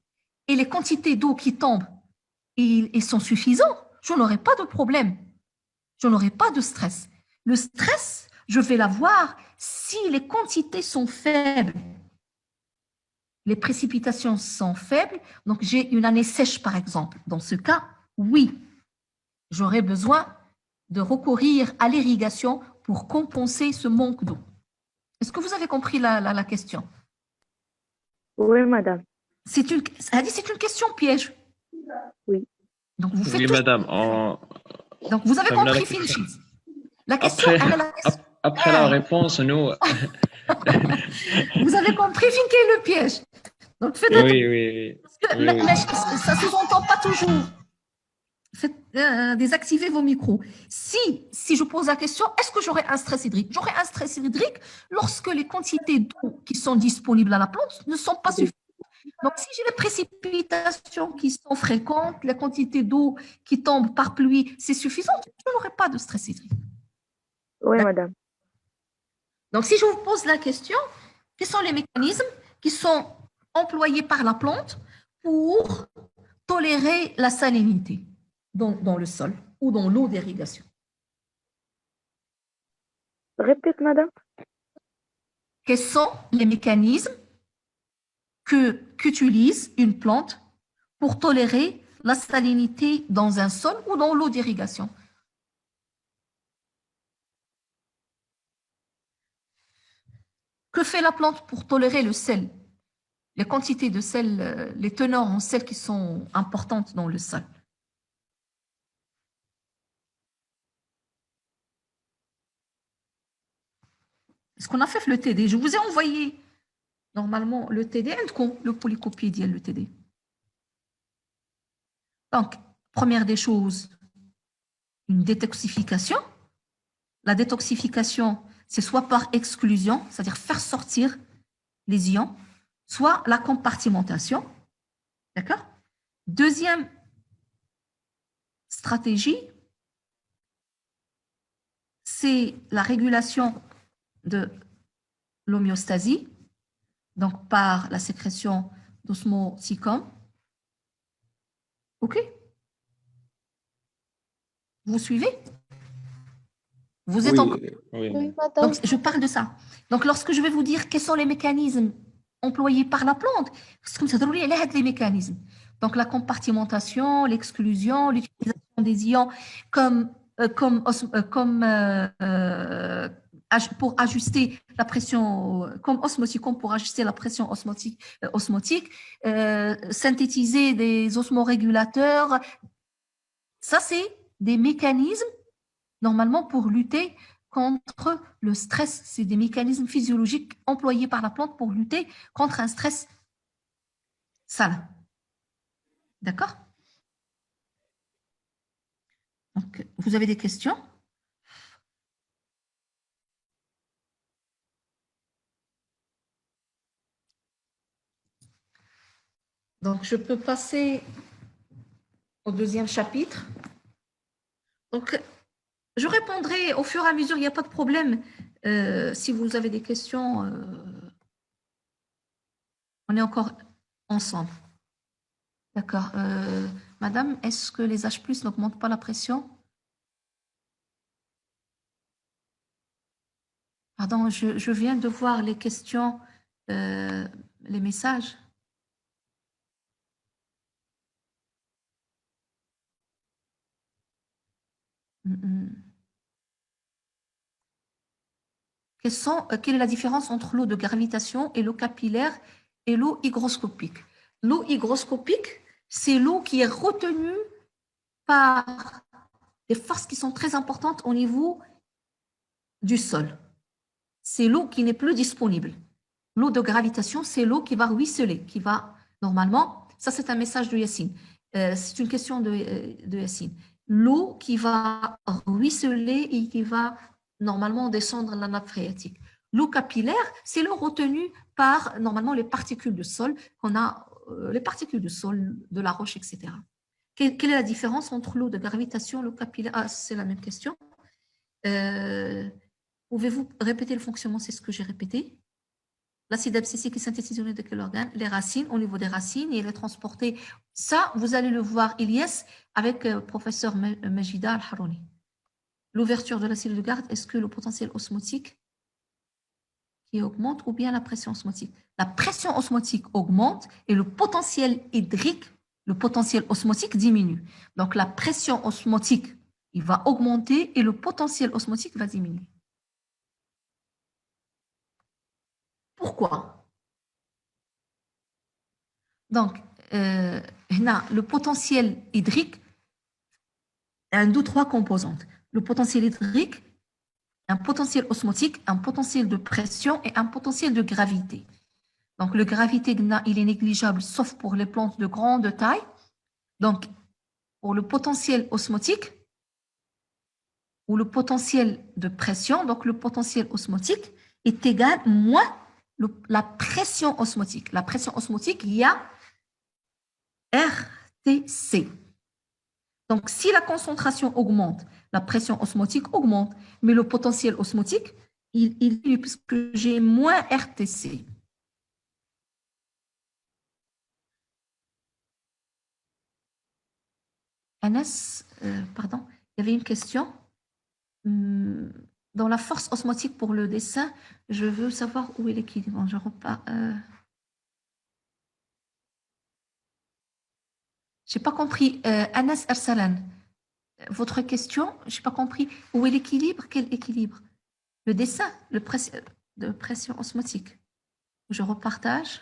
et les quantités d'eau qui tombent ils sont suffisants, je n'aurai pas de problème. Je n'aurai pas de stress. Le stress, je vais l'avoir si les quantités sont faibles. Les précipitations sont faibles, donc j'ai une année sèche par exemple. Dans ce cas, oui, j'aurai besoin de recourir à l'irrigation pour compenser ce manque d'eau. Est-ce que vous avez compris la question? Oui, madame. C'est une question piège. Oui. Donc vous faites Oui, madame. Donc vous avez compris, Finchis. La question, Après la réponse, nous. Vous avez compris, Finquet, le piège. Donc faites Oui. Mais ça ne sous-entend pas toujours. Désactivez vos micros. Si je pose la question, est-ce que j'aurai un stress hydrique? J'aurai un stress hydrique lorsque les quantités d'eau qui sont disponibles à la plante ne sont pas suffisantes. Donc, si j'ai les précipitations qui sont fréquentes, la quantité d'eau qui tombe par pluie, c'est suffisant, je n'aurai pas de stress hydrique. Oui, madame. Donc, si je vous pose la question, quels sont les mécanismes qui sont employés par la plante pour tolérer la salinité dans le sol ou dans l'eau d'irrigation? Répète, madame. Quels sont les mécanismes qu'utilise une plante pour tolérer la salinité dans un sol ou dans l'eau d'irrigation? Que fait la plante pour tolérer le sel? Les quantités de sel, les teneurs en sel qui sont importantes dans le sol. Est-ce qu'on a fait le TD? Je vous ai envoyé normalement le TD, le polycopier ديال le TD. Donc, première des choses, une détoxification. La détoxification, c'est soit par exclusion, c'est-à-dire faire sortir les ions, soit la compartimentation. D'accord? Deuxième stratégie, c'est la régulation de l'homéostasie, donc par la sécrétion d'osmoticum. OK? Vous suivez? Vous êtes Oui, encore... Oui. Oui, madame. Donc, je parle de ça. Donc, lorsque je vais vous dire quels sont les mécanismes employés par la plante, les mécanismes. Donc, la compartimentation, l'exclusion, l'utilisation des ions pour ajuster la pression, comme osmoticum pour ajuster la pression osmotique, synthétiser des osmorégulateurs. Ça, c'est des mécanismes normalement pour lutter contre le stress. C'est des mécanismes physiologiques employés par la plante pour lutter contre un stress salin. D'accord? Donc, vous avez des questions? Donc, je peux passer au deuxième chapitre. Donc, je répondrai au fur et à mesure, il n'y a pas de problème. Si vous avez des questions, on est encore ensemble. D'accord. Madame, est-ce que les H+ n'augmentent pas la pression? Pardon, je viens de voir les questions, les messages. Quelle est la différence entre l'eau de gravitation et l'eau capillaire et l'eau hygroscopique? L'eau hygroscopique, c'est l'eau qui est retenue par des forces qui sont très importantes au niveau du sol. C'est l'eau qui n'est plus disponible. L'eau de gravitation, c'est l'eau qui va ruisseler, qui va normalement, ça c'est un message de Yacine, c'est une question de Yacine. L'eau qui va ruisseler et qui va normalement descendre la nappe phréatique. L'eau capillaire, c'est l'eau retenue par normalement les particules de sol qu'on a, les particules de sol, de la roche, etc. Quelle est la différence entre l'eau de gravitation et l'eau capillaire? Ah, c'est la même question. Pouvez-vous répéter le fonctionnement? C'est ce que j'ai répété. L'acide abscisique est synthétisé au niveau de quel organe? Les racines, au niveau des racines, et il est transporté. Ça, vous allez le voir, Ilyes, avec professeur Majida Al-Harouni. L'ouverture de la cellule de garde, est-ce que le potentiel osmotique qui augmente ou bien la pression osmotique? La pression osmotique augmente et le potentiel hydrique, le potentiel osmotique diminue. Donc, la pression osmotique, il va augmenter et le potentiel osmotique va diminuer. Pourquoi? Donc, le potentiel hydrique a deux, trois composantes. Le potentiel hydrique, un potentiel osmotique, un potentiel de pression et un potentiel de gravité. Donc, le gravité, il est négligeable sauf pour les plantes de grande taille. Donc, pour le potentiel osmotique ou le potentiel de pression, donc le potentiel osmotique est égal moins la pression osmotique. La pression osmotique, il y a RTC. Donc, si la concentration augmente, la pression osmotique augmente, mais le potentiel osmotique, il diminue puisque j'ai moins RTC. Anas, pardon, il y avait une question. Dans la force osmotique pour le dessin, je veux savoir où est l'équilibre. Je repars. Je n'ai pas compris. Anas Arsalan, votre question, je n'ai pas compris. Où est l'équilibre? Quel équilibre? Le dessin, de pression osmotique. Je repartage.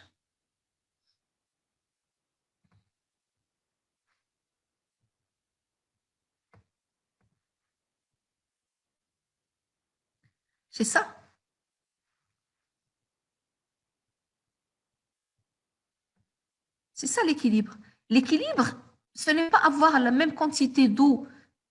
C'est ça? C'est ça l'équilibre. L'équilibre, ce n'est pas avoir la même quantité d'eau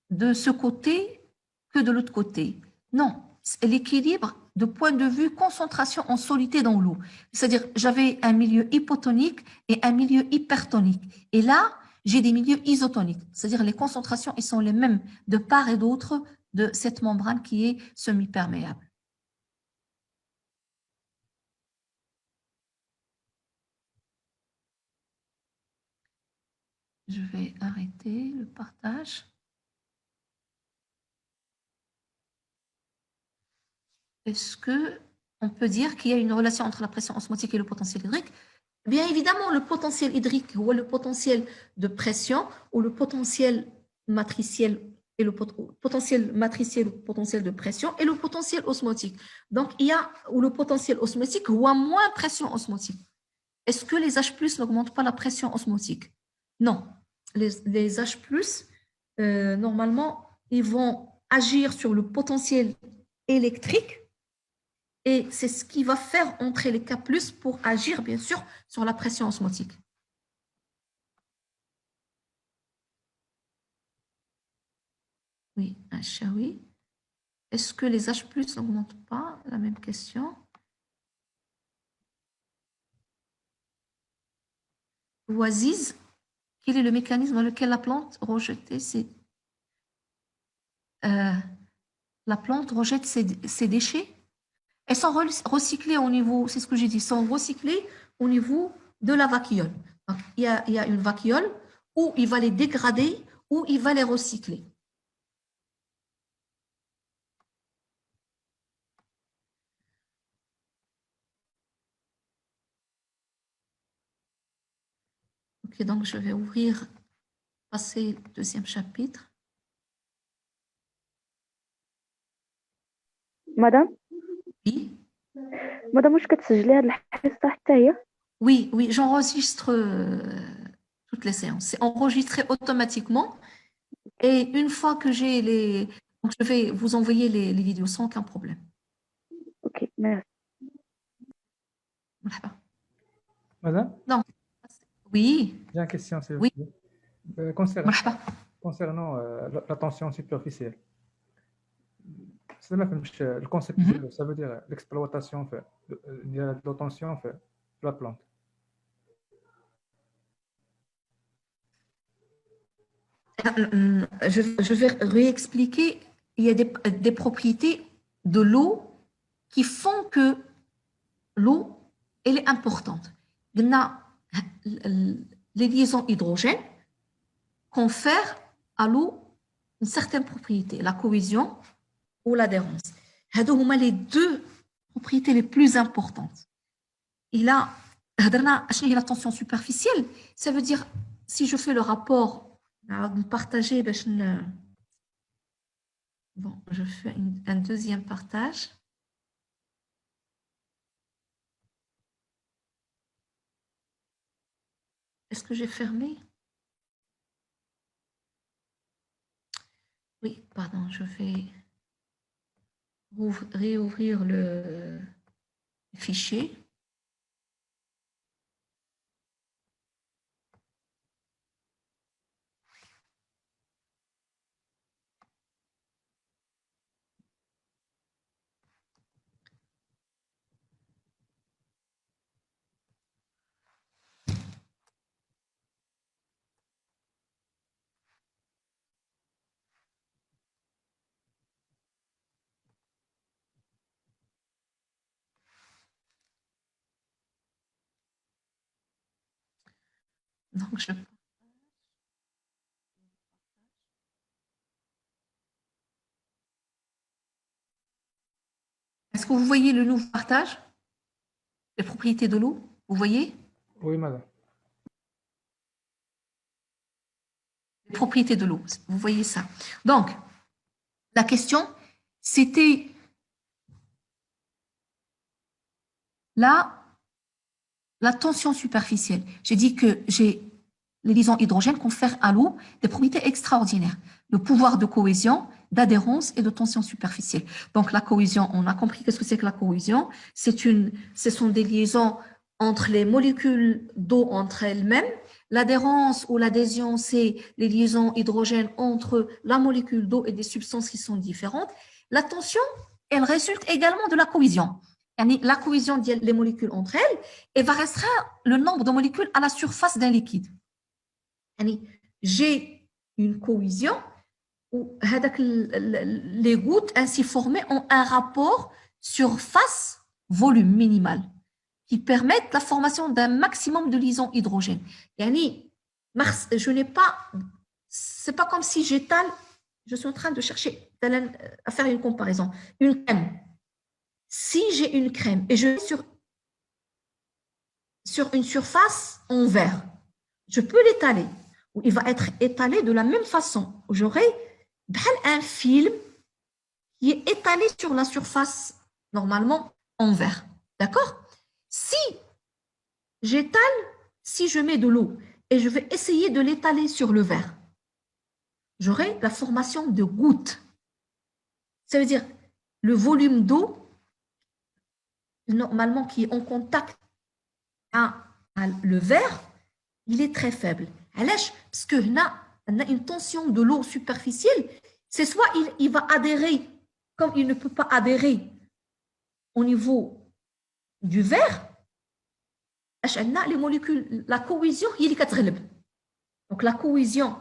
de ce côté que de l'autre côté. Non, l'équilibre de point de vue concentration en solidité dans l'eau. C'est-à-dire, j'avais un milieu hypotonique et un milieu hypertonique. Et là, j'ai des milieux isotoniques. C'est-à-dire, les concentrations, elles sont les mêmes de part et d'autre de cette membrane qui est semi-perméable. Je vais arrêter le partage. Est-ce qu'on peut dire qu'il y a une relation entre la pression osmotique et le potentiel hydrique? Bien évidemment, le potentiel hydrique ou le potentiel de pression ou le potentiel matriciel et le potentiel matriciel ou potentiel de pression et le potentiel osmotique. Donc, il y a ou le potentiel osmotique ou à moins pression osmotique. Est-ce que les H+ n'augmentent pas la pression osmotique? Non. Les H+, normalement, ils vont agir sur le potentiel électrique et c'est ce qui va faire entrer les K+ pour agir, bien sûr, sur la pression osmotique. Oui, un oui. Est-ce que les H+ n'augmentent pas? La même question. Oasis, quel est le mécanisme dans lequel la plante rejette la plante rejette ses déchets? Elles sont recyclées au niveau, c'est ce que j'ai dit, sont recyclées au niveau de la vacuole. Donc, il y a une vacuole où il va les dégrader, où il va les recycler. Ok, donc je vais passer au deuxième chapitre. مدام Oui, مدام واش كتسجلي هاد الحصة حتى هي؟ oui, j'enregistre toutes les séances. C'est enregistré automatiquement. Et une fois que j'ai les... Donc, je vais vous envoyer les vidéos sans aucun problème. Ok, merci. Madame, Non. Oui, j'ai une question, s'il vous oui. plaît. Concernant la tension superficielle. Le concept, ça veut dire l'exploitation de la tension de la plante. Je vais réexpliquer. Il y a des propriétés de l'eau qui font que l'eau, elle est importante. Les liaisons hydrogènes confèrent à l'eau une certaine propriété, la cohésion ou l'adhérence. هذو les deux propriétés les plus importantes. Et là, la tension superficielle, ça veut dire, si je fais le rapport, partager, bon, je fais un deuxième partage. Est-ce que j'ai fermé? Oui, pardon, je vais réouvrir le fichier. Donc, Est-ce que vous voyez le nouveau partage? Les propriétés de l'eau, vous voyez? Oui, madame. Les propriétés de l'eau, vous voyez ça. Donc, la question, c'était là, la tension superficielle. J'ai dit que les liaisons hydrogènes confèrent à l'eau des propriétés extraordinaires. Le pouvoir de cohésion, d'adhérence et de tension superficielle. Donc, la cohésion, on a compris qu'est-ce que c'est que la cohésion. Ce sont des liaisons entre les molécules d'eau entre elles-mêmes. L'adhérence ou l'adhésion, c'est les liaisons hydrogènes entre la molécule d'eau et des substances qui sont différentes. La tension, elle résulte également de la cohésion. La cohésion des molécules entre elles et va restreindre le nombre de molécules à la surface d'un liquide. J'ai une cohésion où les gouttes ainsi formées ont un rapport surface-volume minimal qui permettent la formation d'un maximum de liaisons hydrogènes. Je n'ai pas, c'est pas comme si j'étale, je suis en train de chercher à faire une comparaison. Une crème. Si j'ai une crème et je vais sur une surface en verre, je peux l'étaler. Il va être étalé de la même façon. J'aurai un film qui est étalé sur la surface, normalement en verre. D'accord? Si j'étale, si je mets de l'eau et je vais essayer de l'étaler sur le verre, j'aurai la formation de gouttes. Ça veut dire le volume d'eau, normalement qui est en contact à le verre, il est très faible. Parce que là, on a une tension de l'eau superficielle, c'est soit il va adhérer, comme il ne peut pas adhérer au niveau du verre, les molécules, la cohésion, il est donc la cohésion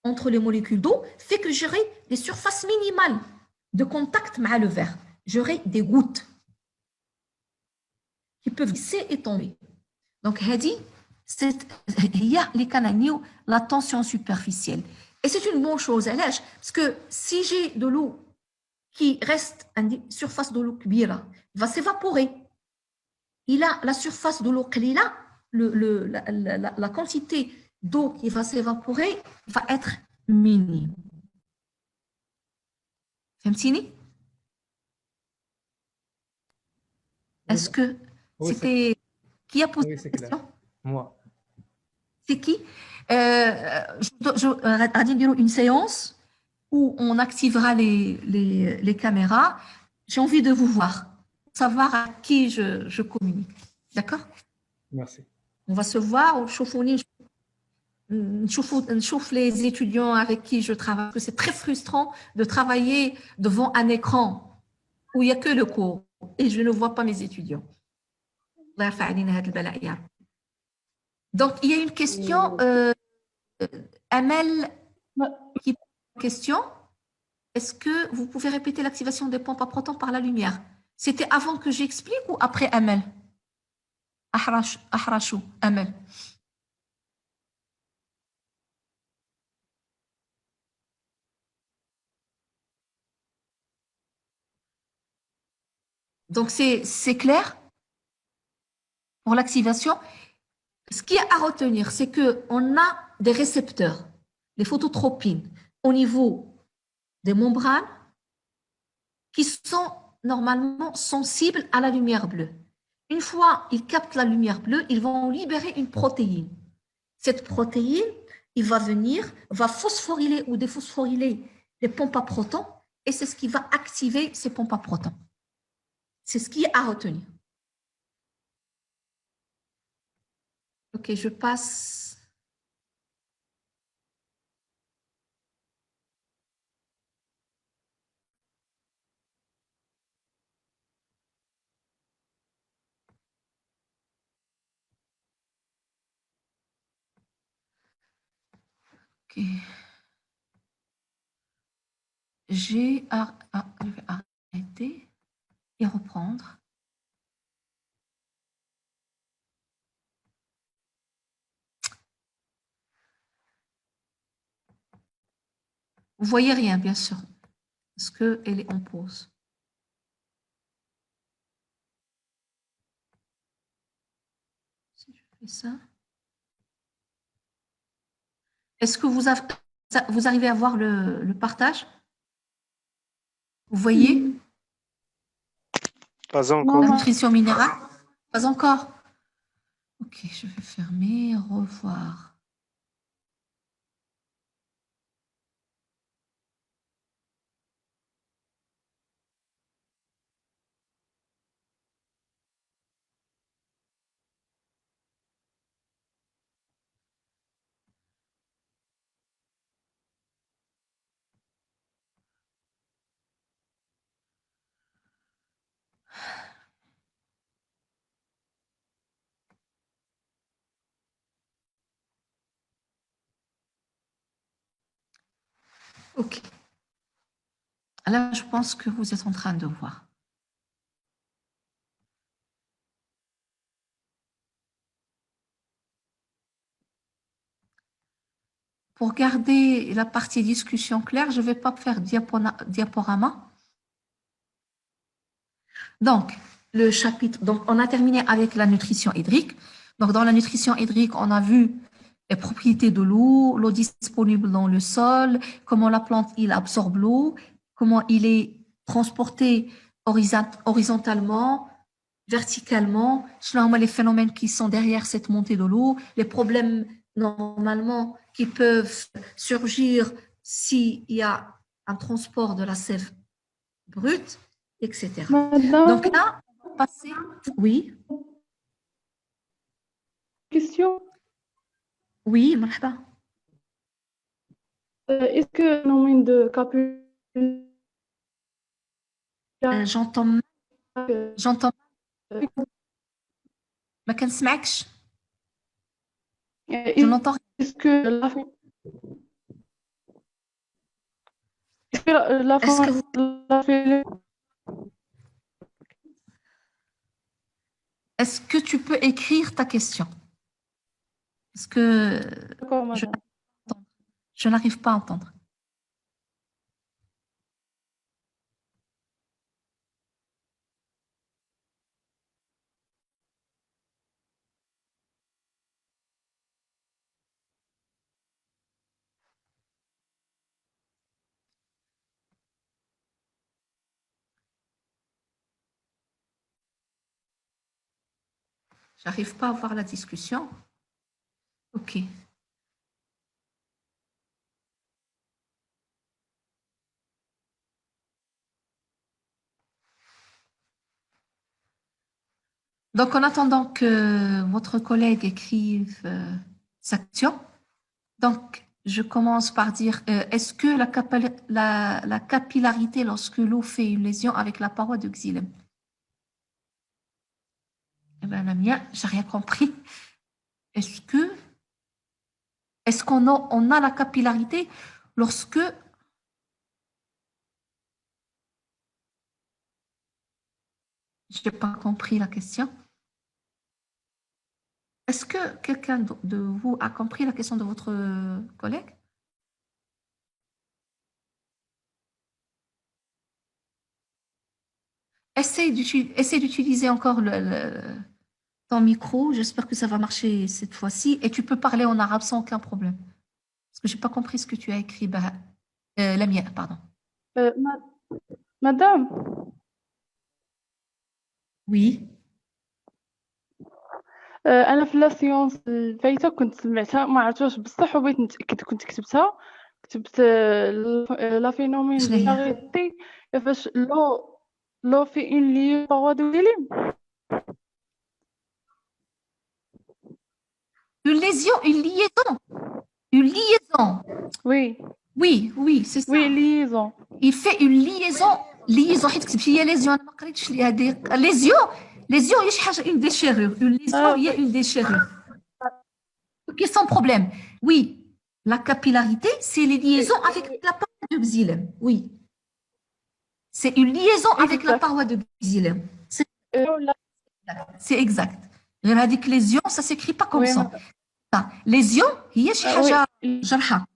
entre les molécules d'eau fait que j'aurai des surfaces minimales de contact avec le verre. J'aurai des gouttes qui peuvent glisser et tomber. Donc, il y a les canaux, la tension superficielle. Et c'est une bonne chose, parce que si j'ai de l'eau qui reste à une surface de l'eau kbira, va s'évaporer. Il a la surface de l'eau qlila, la quantité d'eau qui va s'évaporer va être minime. Fahmtini? Est-ce que c'était... Qui a posé la question? Moi. C'est qui? Je une séance où on activera les caméras. J'ai envie de vous voir, savoir à qui je communique. D'accord? Merci. On va se voir, on chauffe les étudiants avec qui je travaille. Parce que c'est très frustrant de travailler devant un écran où il n'y a que le cours et je ne vois pas mes étudiants. Donc, il y a une question. Amel qui pose une question. Est-ce que vous pouvez répéter l'activation des pompes à protons par la lumière? C'était avant que j'explique ou après Amel? Ahrachou, Amel. Donc, c'est clair pour l'activation. Ce qui est à retenir, c'est qu'on a des récepteurs, les phototropines, au niveau des membranes qui sont normalement sensibles à la lumière bleue. Une fois ils captent la lumière bleue, ils vont libérer une protéine. Cette protéine, il va phosphoryler ou déphosphoryler les pompes à protons et c'est ce qui va activer ces pompes à protons. C'est ce qui est à retenir. Ok, je passe. Ok. Je vais arrêter et reprendre. Vous voyez rien, bien sûr, parce qu'elle est en pause. Si je fais ça. Est-ce que vous arrivez à voir le partage? Vous voyez Pas la encore. nutrition minérale? Pas encore. Ok, je vais fermer, revoir. Ok. Là, je pense que vous êtes en train de voir. Pour garder la partie discussion claire, je ne vais pas faire diaporama. Donc, le chapitre, donc on a terminé avec la nutrition hydrique. Donc, dans la nutrition hydrique, on a vu les propriétés de l'eau disponible dans le sol, comment la plante il absorbe l'eau, comment il est transporté horizontalement, verticalement, selon les phénomènes qui sont derrière cette montée de l'eau, les problèmes normalement qui peuvent surgir s'il y a un transport de la sève brute, etc. Madame, Donc là, on va passer. Oui, question. oui, marhaba. Est-ce que le phénomène de capillarité, J'entends, ما كنسمعكش. Je n'entends rien. est-ce que la Est-ce que vous, est-ce que tu peux écrire ta question? Parce que D'accord, je, madame. je n'arrive pas à entendre. J'arrive pas à voir la discussion. Ok. Donc, en attendant que votre collègue écrive sa question, donc je commence par dire, est-ce que la capillarité lorsque l'eau fait une lésion avec la paroi de xylème? Eh bien, la mienne, j'ai rien compris. Est-ce qu'on on a la capillarité lorsque je n'ai pas compris la question. Est-ce que quelqu'un de vous a compris la question de votre collègue? Essaye d'utiliser encore ton micro. J'espère que ça va marcher cette fois-ci. Et tu peux parler en arabe sans aucun problème. Parce que je n'ai pas compris ce que tu as écrit. La mienne, pardon. Madame, Oui. انا في لا سيونس الفايته كنت سمعتها ما عرفتش بصح وبغيت نتاكد كنت كتبتها كتبت لا فينومين شنو هي؟ ديالاريتي فاش لو في اون لي باروا دو ديليم Une lésion, une liaison. Une liaison. وي Oui, c'est ça. وي ليزون Il fait une liaison حيت كتبت هي ليزيون انا ما قريتش لي هذه ليزيون هي شي حاجه une déchirure une lésion هي une déchirure. Ok, sans problème. Oui, la capillarité c'est les liaisons avec la paroi de xylème. Oui. C'est une liaison avec la paroi de xylème. C'est exact. غير هذيك lésion ça s'écrit pas comme ça. lésion هي شي حاجه جرحه.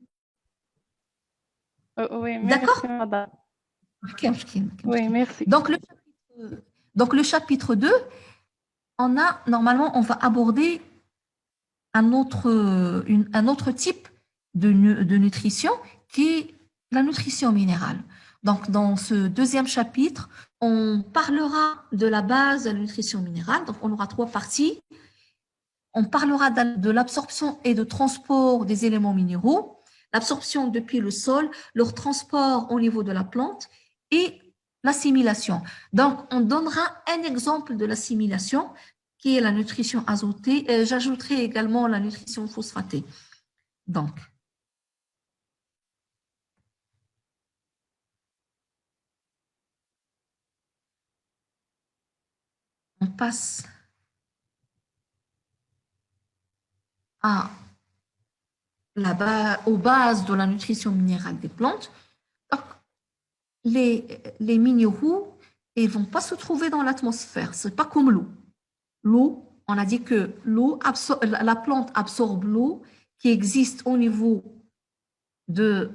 Oui, D'accord? merci, madame. Ok, ok, ok. Oui, merci. Donc, le chapitre 2, normalement, on va aborder un autre type de nutrition qui est la nutrition minérale. Donc, dans ce deuxième chapitre, on parlera de la base de la nutrition minérale. Donc, on aura 3 parties. On parlera de l'absorption et de transport des éléments minéraux, l'absorption depuis le sol, leur transport au niveau de la plante et l'assimilation. Donc, on donnera un exemple de l'assimilation qui est la nutrition azotée. J'ajouterai également la nutrition phosphatée. Donc, on passe aux bases de la nutrition minérale des plantes. Donc, les minéraux, ils ne vont pas se trouver dans l'atmosphère. Ce n'est pas comme l'eau. L'eau, on a dit que la plante absorbe l'eau qui existe au niveau de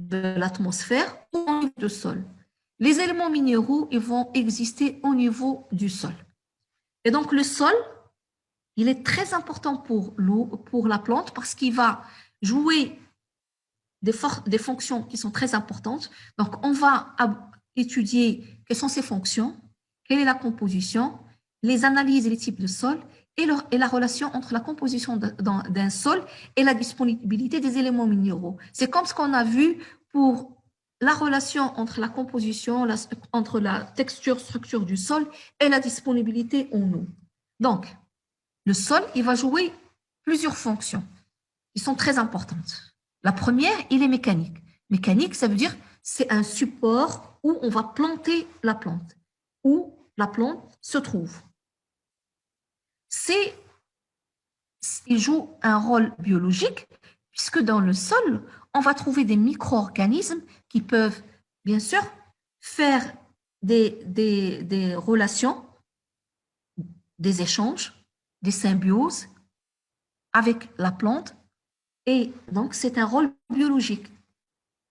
l'atmosphère ou au niveau du sol. Les éléments minéraux, ils vont exister au niveau du sol. Et donc, le sol, il est très important pour l'eau, pour la plante, parce qu'il va jouer des fonctions qui sont très importantes. Donc, on va étudier quelles sont ces fonctions, quelle est la composition, les analyses et les types de sol et la relation entre la composition d'un sol et la disponibilité des éléments minéraux. C'est comme ce qu'on a vu pour la relation entre la composition, entre la texture, structure du sol et la disponibilité en eau. Donc, le sol, il va jouer plusieurs fonctions qui sont très importantes. La première, il est mécanique. Mécanique, ça veut dire c'est un support où on va planter la plante, où la plante se trouve. Il joue un rôle biologique, puisque dans le sol, on va trouver des micro-organismes qui peuvent, bien sûr, faire des relations, des échanges, des symbioses avec la plante. Et donc, c'est un rôle biologique.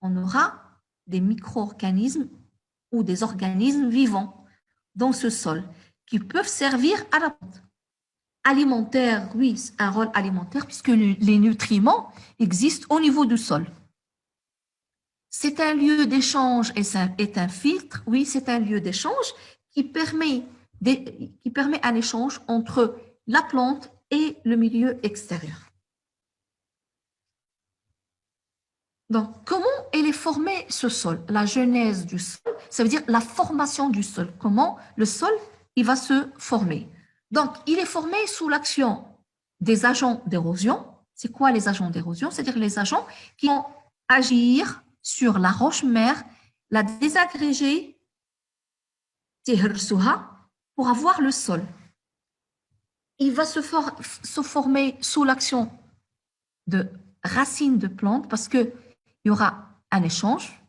On aura des micro-organismes ou des organismes vivants dans ce sol qui peuvent servir à la plante. Alimentaire, oui, un rôle alimentaire puisque les nutriments existent au niveau du sol. C'est un lieu d'échange et est un filtre, oui, c'est un lieu d'échange qui permet un échange entre la plante et le milieu extérieur. Donc, comment elle est formée, ce sol? La genèse du sol, ça veut dire la formation du sol. Comment le sol, il va se former. Donc, il est formé sous l'action des agents d'érosion. C'est quoi les agents d'érosion? C'est-à-dire les agents qui vont agir sur la roche-mère, la désagréger pour avoir le sol. Il va se former sous l'action de racines de plantes parce que il y aura un échange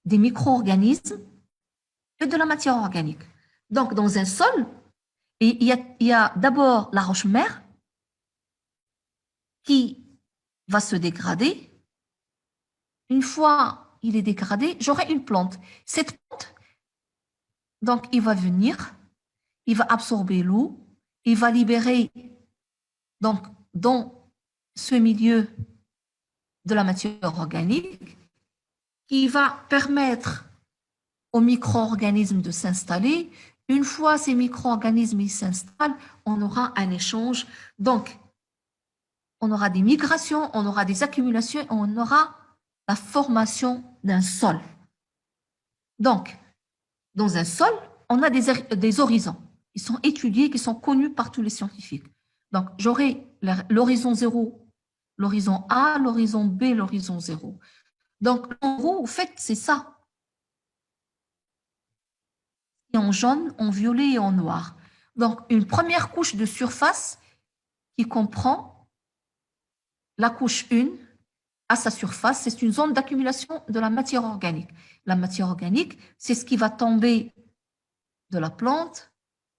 des micro-organismes et de la matière organique. Donc, dans un sol, il y a d'abord la roche-mère qui va se dégrader. Une fois il est dégradé, j'aurai une plante. Cette plante, donc, il va venir, il va absorber l'eau, il va libérer, donc, dans ce milieu de la matière organique qui va permettre aux micro-organismes de s'installer. Une fois ces micro-organismes s'installent, on aura un échange. Donc, on aura des migrations, on aura des accumulations, on aura la formation d'un sol. Donc, dans un sol, on a des horizons qui sont étudiés, qui sont connus par tous les scientifiques. Donc, j'aurai l'horizon 0, l'horizon A, l'horizon B, l'horizon 0. Donc, en gros, en fait, c'est ça. En jaune, en violet et en noir. Donc, une première couche de surface qui comprend la couche 1 à sa surface. C'est une zone d'accumulation de la matière organique. La matière organique, c'est ce qui va tomber de la plante.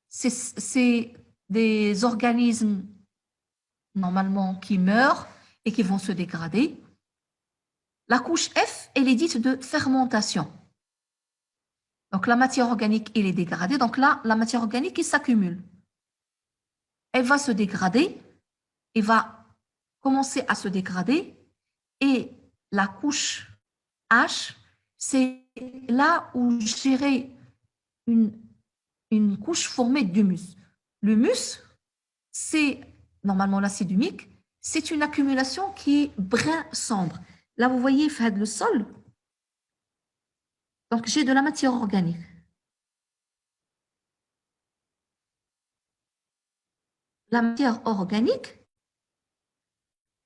C'est des organismes, normalement, qui meurent et qui vont se dégrader. La couche F, elle est dite de fermentation. Donc, la matière organique, elle est dégradée. Donc là, la matière organique, elle s'accumule. Elle va se dégrader, elle va commencer à se dégrader. Et la couche H, c'est là où gérer une couche formée d'humus. L'humus, c'est normalement l'acide humique, c'est une accumulation qui est brun sombre. Là, vous voyez, le sol. Donc, j'ai de la matière organique. La matière organique,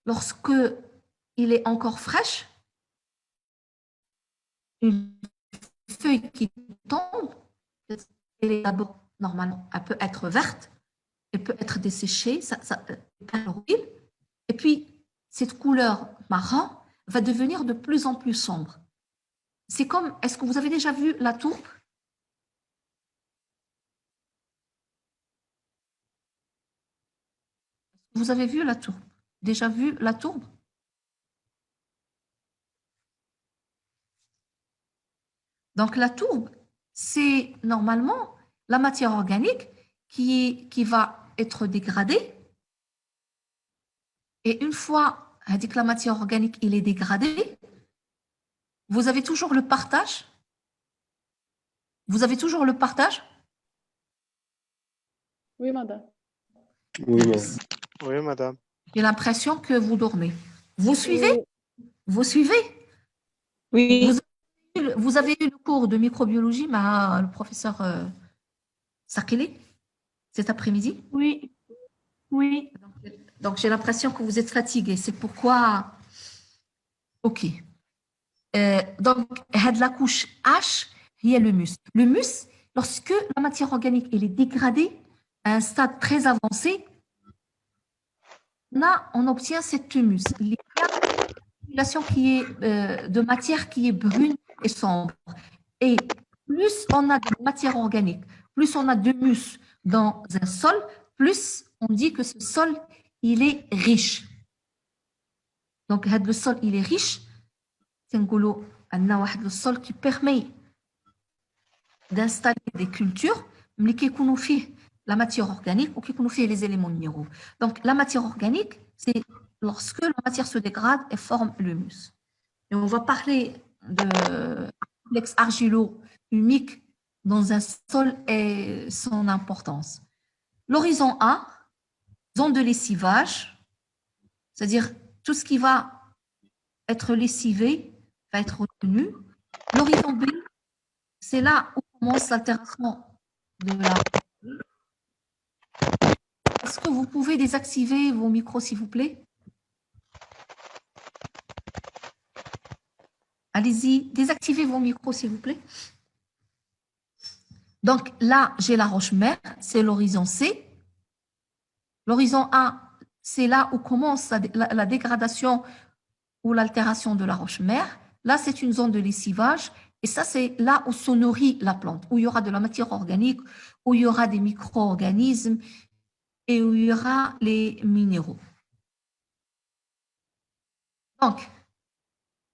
lorsque il est encore fraîche, une feuille qui tombe, elle est d'abord, normalement, elle peut être verte, elle peut être desséchée, et puis cette couleur marron va devenir de plus en plus sombre. C'est comme, est-ce que vous avez déjà vu la tourbe? Vous avez vu la tourbe? Déjà vu la tourbe? Donc la tourbe, c'est normalement la matière organique qui va être dégradée. Et une fois que la matière organique il est dégradée, vous avez toujours le partage. Vous avez toujours le partage? Oui, madame. Oui, madame. Oui, madame. J'ai l'impression que vous dormez. Vous suivez? Vous suivez? Oui. Vous avez eu le cours de microbiologie, le professeur Sakele, cet après-midi? Oui, oui. Donc, j'ai l'impression que vous êtes fatigué. C'est pourquoi... OK. Donc, la couche H, il y a le mus. Le mus, lorsque la matière organique elle est dégradée à un stade très avancé, là, on obtient cet humus. Il y a une accumulation qui est, de matière qui est brune et sombre. Et plus on a de matière organique, plus on a d'humus dans un sol, plus on dit que ce sol, il est riche. Donc, le sol, il est riche. C'est un sol qui permet d'installer des cultures, mais qui connaissent la matière organique ou qui connaissent les éléments minéraux. Donc, la matière organique, c'est lorsque la matière se dégrade et forme l'humus. Et on va parler de complexe argilo-humique dans un sol et son importance. L'horizon A, zone de lessivage, c'est-à-dire tout ce qui va être lessivé va être retenu. L'horizon B, c'est là où commence l'altération de la... Est-ce que vous pouvez désactiver vos micros, s'il vous plaît? Allez-y, désactivez vos micros, s'il vous plaît. Donc là, j'ai la roche-mère, c'est l'horizon C. L'horizon A, c'est là où commence la dégradation ou l'altération de la roche-mère. Là, c'est une zone de lessivage. Et ça, c'est là où se nourrit la plante, où il y aura de la matière organique, où il y aura des micro-organismes et où il y aura les minéraux. Donc,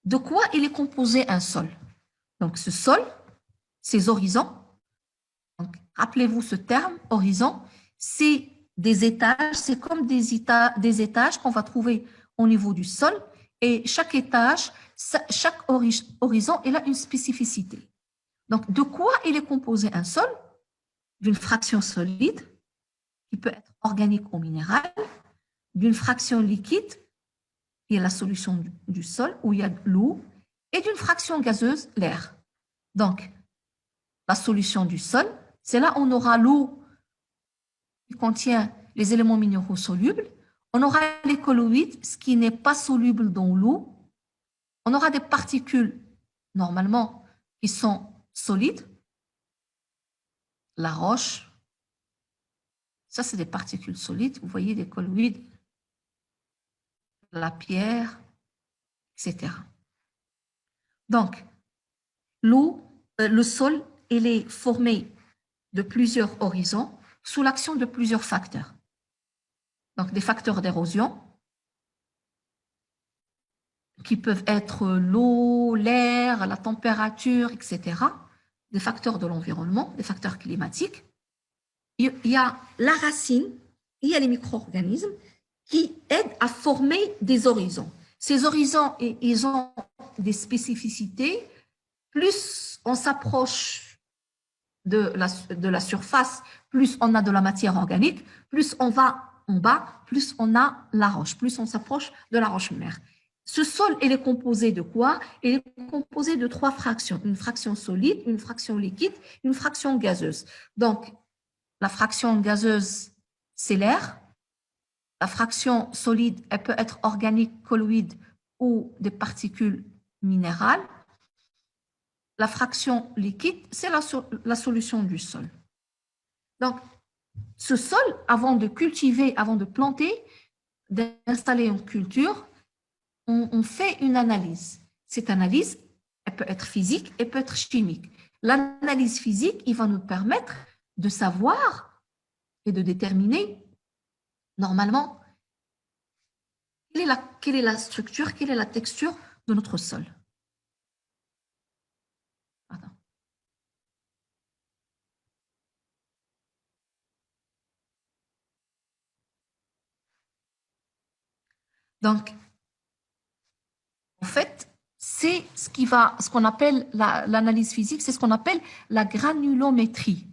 de quoi il est composé un sol? Donc, ce sol, ces horizons, rappelez-vous ce terme, horizon, c'est des étages, c'est comme des étages qu'on va trouver au niveau du sol. Et chaque étage, chaque horizon, il a une spécificité. Donc, de quoi il est composé un sol? D'une fraction solide, qui peut être organique ou minérale, d'une fraction liquide, qui est la solution du sol, où il y a de l'eau, et d'une fraction gazeuse, l'air. Donc, la solution du sol, c'est là où on aura l'eau qui contient les éléments minéraux solubles, on aura les colloïdes, ce qui n'est pas soluble dans l'eau, on aura des particules, normalement, qui sont solides, la roche, ça c'est des particules solides, vous voyez des colloïdes, la pierre, etc. Donc, l'eau, le sol, il est formé de plusieurs horizons sous l'action de plusieurs facteurs. Donc, des facteurs d'érosion qui peuvent être l'eau, l'air, la température, etc., des facteurs de l'environnement, des facteurs climatiques. Il y a la racine, il y a les micro-organismes qui aident à former des horizons. Ces horizons, ils ont des spécificités. Plus on s'approche de la surface, plus on a de la matière organique, plus on va en bas, plus on a la roche, plus on s'approche de la roche-mère. Ce sol, il est composé de quoi? Il est composé de 3 fractions. Une fraction solide, une fraction liquide, une fraction gazeuse. Donc, la fraction gazeuse, c'est l'air. La fraction solide, elle peut être organique, colloïde ou des particules minérales. La fraction liquide, c'est la solution du sol. Donc, ce sol, avant de cultiver, avant de planter, d'installer une culture, on fait une analyse. Cette analyse, elle peut être physique, elle peut être chimique. L'analyse physique, il va nous permettre de savoir et de déterminer, normalement, quelle est la structure, quelle est la texture de notre sol. Pardon. Donc, en fait, c'est ce qu'on appelle l'analyse physique, c'est ce qu'on appelle la granulométrie.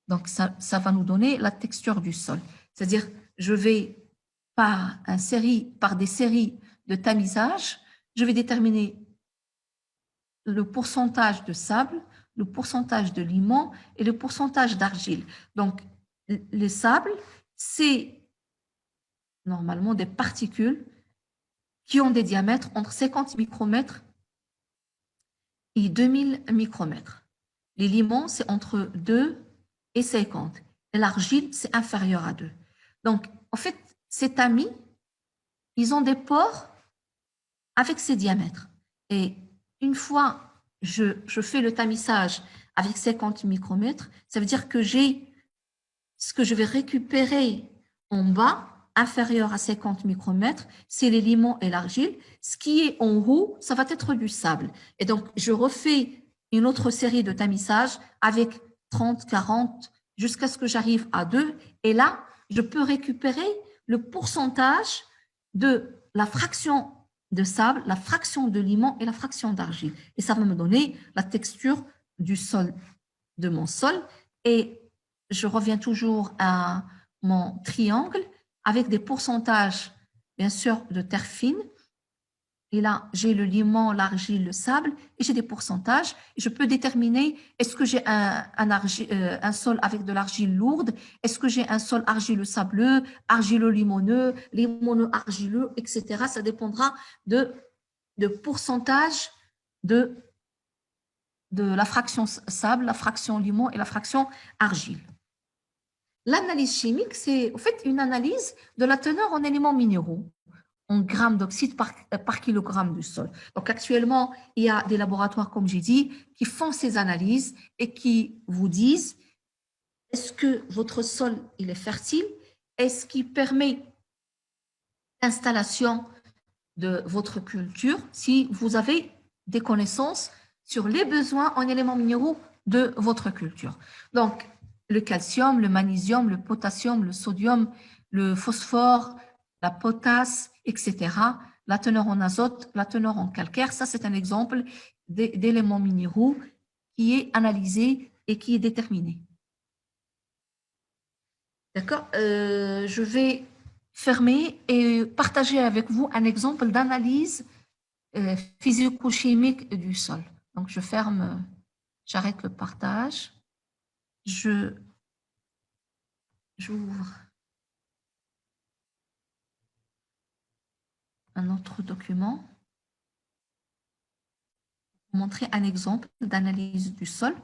Donc, ça va nous donner la texture du sol. C'est-à-dire, je vais, par des séries de tamisage, je vais déterminer le pourcentage de sable, le pourcentage de limon et le pourcentage d'argile. Donc, le sable, c'est normalement des particules qui ont des diamètres entre 50 micromètres et 2000 micromètres. Les limons, c'est entre 2 et 50. Et l'argile, c'est inférieur à 2. Donc, en fait, ces tamis, ils ont des pores avec ces diamètres. Et une fois je fais le tamissage avec 50 micromètres, ça veut dire que j'ai ce que je vais récupérer en bas, inférieur à 50 micromètres, c'est les limons et l'argile. Ce qui est en haut, ça va être du sable. Et donc, je refais une autre série de tamissages avec 30, 40, jusqu'à ce que j'arrive à 2. Et là, je peux récupérer le pourcentage de la fraction de sable, la fraction de limon et la fraction d'argile. Et ça va me donner la texture du sol, de mon sol. Et je reviens toujours à mon triangle avec des pourcentages, bien sûr, de terre fine. Et là, j'ai le limon, l'argile, le sable, et j'ai des pourcentages. Je peux déterminer, est-ce que j'ai un sol avec de l'argile lourde, est-ce que j'ai un sol argileux sableux, argileux limoneux, limoneux argileux, etc. Ça dépendra de pourcentage de la fraction sable, la fraction limon et la fraction argile. L'analyse chimique, c'est en fait une analyse de la teneur en éléments minéraux, en grammes d'oxyde par kilogramme du sol. Donc actuellement, il y a des laboratoires, comme j'ai dit, qui font ces analyses et qui vous disent est-ce que votre sol il est fertile, est-ce qu'il permet l'installation de votre culture, si vous avez des connaissances sur les besoins en éléments minéraux de votre culture. Donc, le calcium, le magnésium, le potassium, le sodium, le phosphore, la potasse, etc. La teneur en azote, la teneur en calcaire, ça c'est un exemple d'éléments minéraux qui est analysé et qui est déterminé. D'accord? Je vais fermer et partager avec vous un exemple d'analyse physico-chimique du sol. Donc, je ferme, j'arrête le partage. J'ouvre un autre document pour montrer un exemple d'analyse du sol.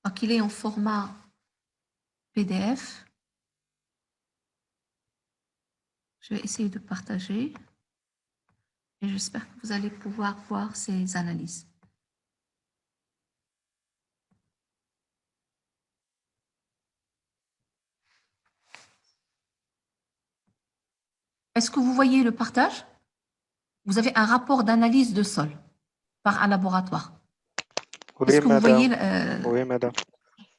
Donc, il est en format PDF. Je vais essayer de partager et j'espère que vous allez pouvoir voir ces analyses. Est-ce que vous voyez le partage? Vous avez un rapport d'analyse de sol par un laboratoire. Oui, Est-ce que vous voyez madame. Oui, madame.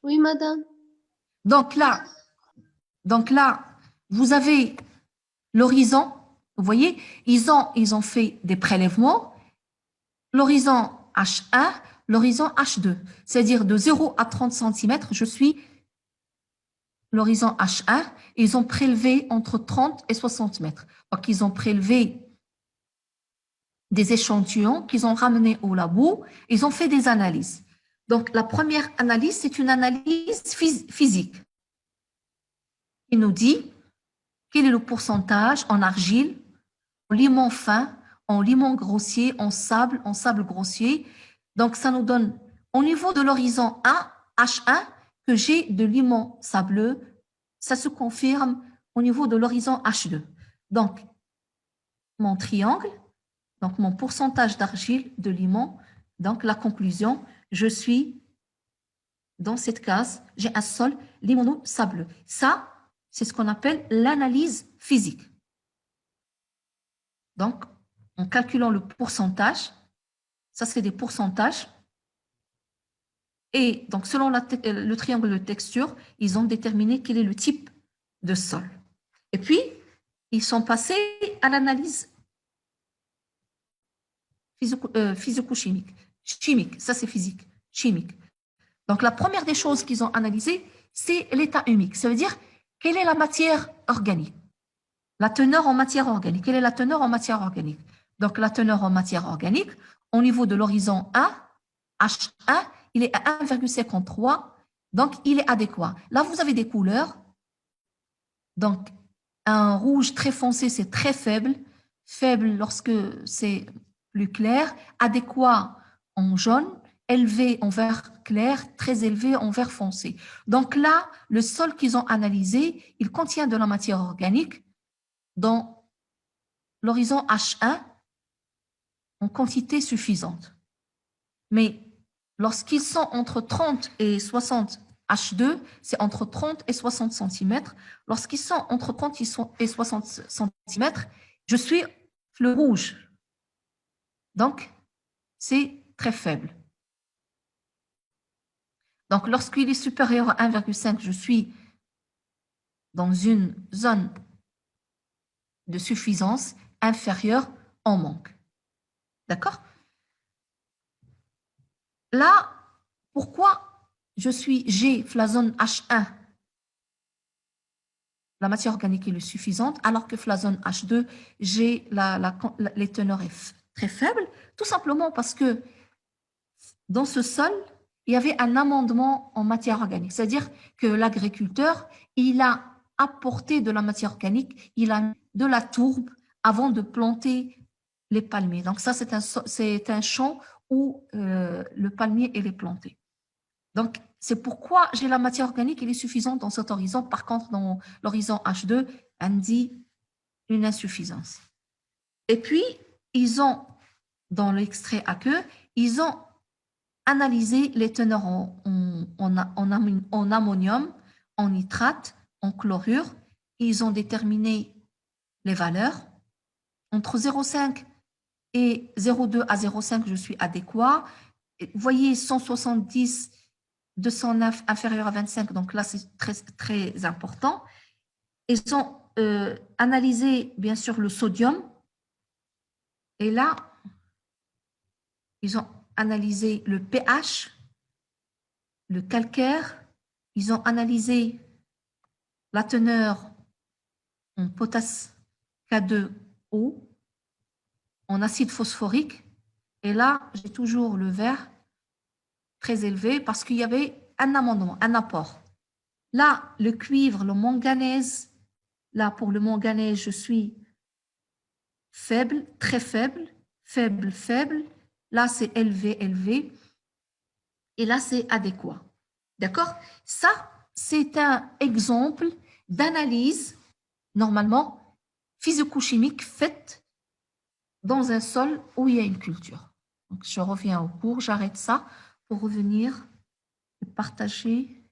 Oui, madame. donc là, vous avez l'horizon. Vous voyez, ils ont fait des prélèvements. L'horizon H1, l'horizon H2. C'est-à-dire de 0 à 30 cm, je suis l'horizon H1. Ils ont prélevé entre 30 et 60 mètres. Donc, ils ont prélevé des échantillons qu'ils ont ramenés au labo. Ils ont fait des analyses. Donc, la première analyse, c'est une analyse physique. Il nous dit quel est le pourcentage en argile, en limon fin, en limon grossier, en sable grossier. Donc, ça nous donne au niveau de l'horizon 1, H1, que j'ai de limon sableux. Ça se confirme au niveau de l'horizon H2. Donc, mon triangle, donc mon pourcentage d'argile, de limon, donc la conclusion, je suis dans cette case, j'ai un sol limono-sableux. Ça, c'est ce qu'on appelle l'analyse physique. Donc, en calculant le pourcentage, ça c'est des pourcentages. Et donc, selon le triangle de texture, ils ont déterminé quel est le type de sol. Et puis, ils sont passés à l'analyse physico-chimique. Chimique, ça c'est physique, chimique. Donc, la première des choses qu'ils ont analysées, c'est l'état humique. Ça veut dire, quelle est la matière organique? La teneur en matière organique. Quelle est la teneur en matière organique? Donc, la teneur en matière organique, au niveau de l'horizon 1, H1, il est à 1,53. Donc, il est adéquat. Là, vous avez des couleurs. Donc, un rouge très foncé, c'est très faible. Faible lorsque c'est plus clair. Adéquat en jaune. Élevé en vert clair, très élevé en vert foncé. Donc là, le sol qu'ils ont analysé, il contient de la matière organique dans l'horizon H1 en quantité suffisante. Mais lorsqu'ils sont entre 30 et 60 H2, c'est entre 30 et 60 cm. Lorsqu'ils sont entre 30 et 60 cm, je suis fleur rouge. Donc, c'est très faible. Donc, lorsqu'il est supérieur à 1,5, je suis dans une zone de suffisance inférieure en manque. D'accord? Là, pourquoi j'ai la zone H1, la matière organique est suffisante, alors que la zone H2, j'ai les teneurs très faibles? Tout simplement parce que dans ce sol, il y avait un amendement en matière organique. C'est-à-dire que l'agriculteur, il a apporté de la matière organique, il a mis de la tourbe avant de planter les palmiers. Donc ça, c'est un champ où le palmier est planté. Donc, c'est pourquoi j'ai la matière organique, elle est suffisante dans cet horizon. Par contre, dans l'horizon H2, elle dit une insuffisance. Et puis, ils ont, dans l'extrait aqueux, ils ont analyser les teneurs en ammonium, en nitrate, en chlorure. Ils ont déterminé les valeurs. Entre 0,5 et 0,2 à 0,5, je suis adéquat. Vous voyez, 170, 209, inférieur à 25, donc là, c'est très, très important. Ils ont analysé, bien sûr, le sodium. Et là, ils ont analysé le pH, le calcaire, ils ont analysé la teneur en potasse K2O, en acide phosphorique, et là, j'ai toujours le vert très élevé parce qu'il y avait un amendement, un apport. Là, le cuivre, le manganèse, là, pour le manganèse, je suis faible, très faible, faible, faible. Là, c'est élevé, élevé. Et là, c'est adéquat. D'accord? Ça, c'est un exemple d'analyse, normalement, physico-chimique faite dans un sol où il y a une culture. Donc, je reviens au cours, j'arrête ça pour revenir et partager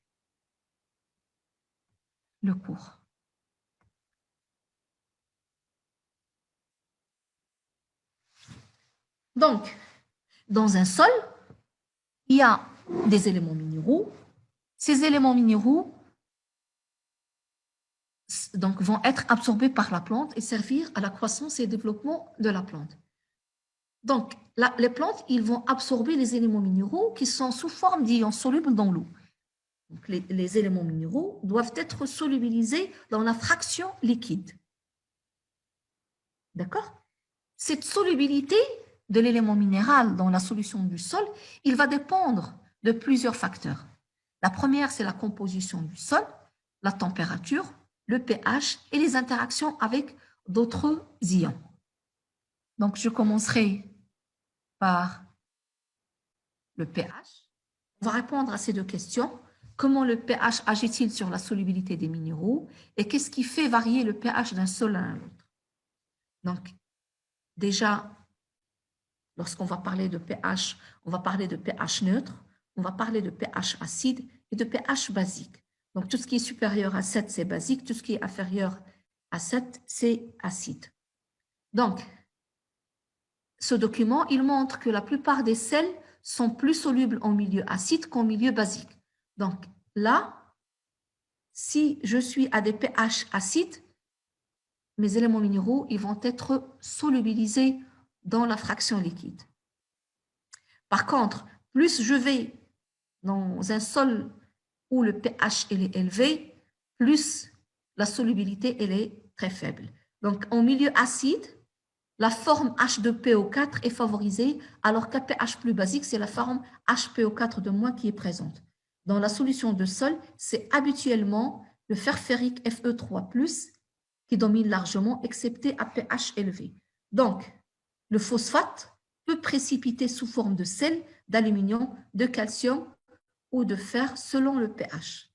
le cours. Donc, dans un sol, il y a des éléments minéraux. Ces éléments minéraux donc, vont être absorbés par la plante et servir à la croissance et au développement de la plante. Donc, les plantes, ils vont absorber les éléments minéraux qui sont sous forme d'ions solubles dans l'eau. Donc, les éléments minéraux doivent être solubilisés dans la fraction liquide. D'accord? Cette solubilité de l'élément minéral dans la solution du sol, il va dépendre de plusieurs facteurs. La première, c'est la composition du sol, la température, le pH et les interactions avec d'autres ions. Donc, je commencerai par le pH. On va répondre à ces deux questions. Comment le pH agit-il sur la solubilité des minéraux et qu'est-ce qui fait varier le pH d'un sol à l'autre? Donc, déjà, lorsqu'on va parler de pH, on va parler de pH neutre, on va parler de pH acide et de pH basique. Donc, tout ce qui est supérieur à 7, c'est basique. Tout ce qui est inférieur à 7, c'est acide. Donc, ce document, il montre que la plupart des sels sont plus solubles en milieu acide qu'en milieu basique. Donc, là, si je suis à des pH acides, mes éléments minéraux, ils vont être solubilisés dans la fraction liquide. Par contre, plus je vais dans un sol où le pH est élevé, plus la solubilité elle est très faible. Donc, en milieu acide, la forme H2PO4 est favorisée, alors qu'à pH plus basique, c'est la forme HPO4 de moins qui est présente. Dans la solution de sol, c'est habituellement le fer ferrique Fe3+, qui domine largement, excepté à pH élevé. Donc, le phosphate peut précipiter sous forme de sel, d'aluminium, de calcium ou de fer selon le pH.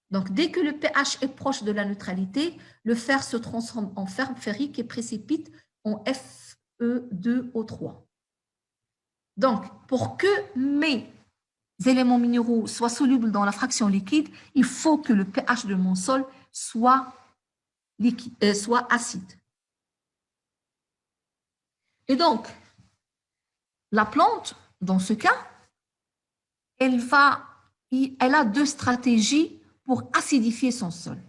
Donc, dès que le pH est proche de la neutralité, le fer se transforme en fer ferrique et précipite en Fe2O3. Donc, pour que mes éléments minéraux soient solubles dans la fraction liquide, il faut que le pH de mon sol soit acide. Et donc, la plante, dans ce cas, elle a deux stratégies pour acidifier son sol.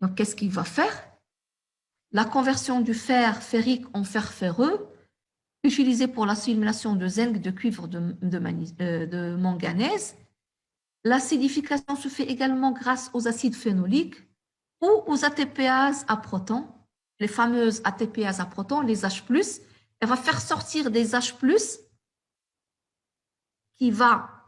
Donc, qu'est-ce qu'il va faire? La conversion du fer ferrique en fer ferreux, utilisée pour l'assimilation de zinc, de cuivre, de manganèse. L'acidification se fait également grâce aux acides phénoliques ou aux ATPases à protons, les fameuses ATPases à protons, les H+. Elle va faire sortir des H+, qui va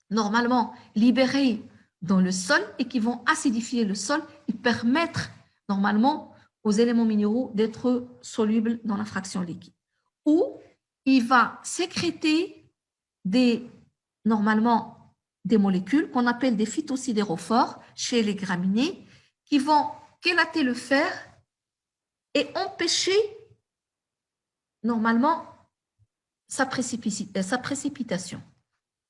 normalement libérer dans le sol et qui vont acidifier le sol et permettre normalement aux éléments minéraux d'être solubles dans la fraction liquide. Ou il va sécréter normalement des molécules qu'on appelle des phytosidérophores chez les graminées qui vont chélater le fer et empêcher normalement sa précipitation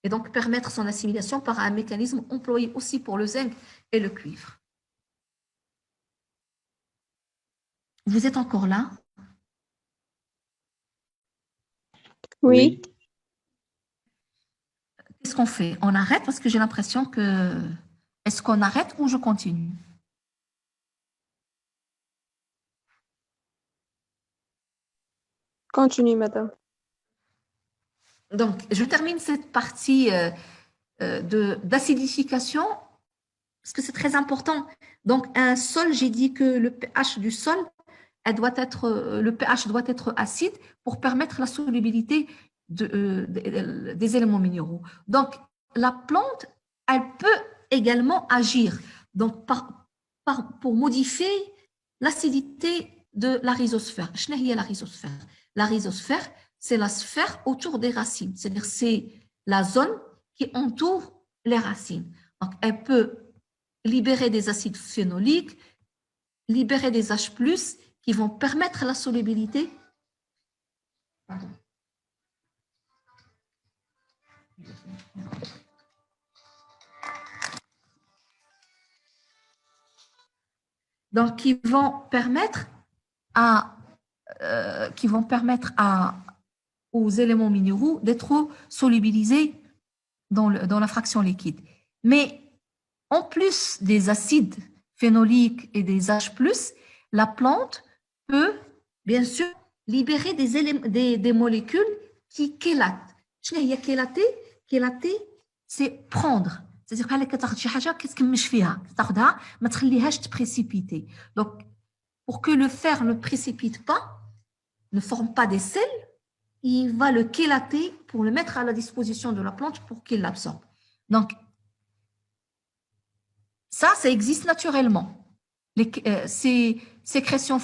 et donc permettre son assimilation par un mécanisme employé aussi pour le zinc et le cuivre. Vous êtes encore là? Oui. Qu'est-ce qu'on fait? On arrête parce que j'ai l'impression que... Est-ce qu'on arrête ou je continue? Continue, madame. Donc, je termine cette partie d'acidification parce que c'est très important. Donc, un sol, j'ai dit que le pH du sol, le pH doit être acide pour permettre la solubilité des éléments minéraux. Donc, la plante, elle peut également agir donc, pour modifier l'acidité de la rhizosphère. Qu'est-ce que la rhizosphère? La rhizosphère, c'est la sphère autour des racines, c'est-à-dire c'est la zone qui entoure les racines. Donc, elle peut libérer des acides phénoliques, libérer des H+, qui vont permettre la solubilité. Pardon. Donc, qui vont permettre à qui vont permettre aux éléments minéraux d'être solubilisés dans la fraction liquide. Mais en plus des acides phénoliques et des H+, la plante peut bien sûr libérer des molécules qui chélatent. شنو هي chélater? Chélater, c'est prendre. C'est-à-dire بحال كتاخذ شي حاجه كتكمش فيها، تاخذها ما تخليهاش تبريسيبيتي. Donc pour que le fer ne précipite pas, ne forme pas des sels, il va le chélater pour le mettre à la disposition de la plante pour qu'il l'absorbe. Donc ça existe naturellement. Ces sécrétions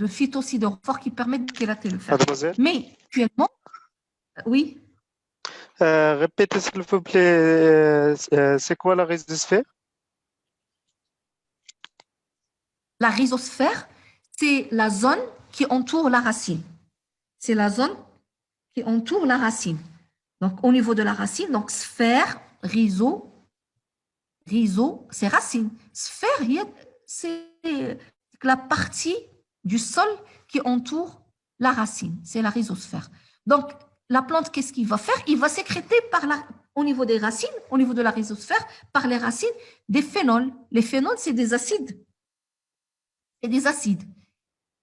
de phytosidorophores qui permettent de chélater le fer. Mademoiselle, Mais actuellement, oui, répétez s'il vous plaît, c'est quoi la rhizosphère? la rhizosphère, c'est la zone qui entoure la racine. C'est la zone qui entoure la racine. Donc, au niveau de la racine, donc sphère, rhizo, c'est racine. Sphère, c'est la partie du sol qui entoure la racine. C'est la rhizosphère. Donc, la plante, qu'est-ce qu'il va faire? Il va sécréter au niveau des racines, au niveau de la rhizosphère, par les racines, des phénols. Les phénols, c'est des acides. C'est des acides.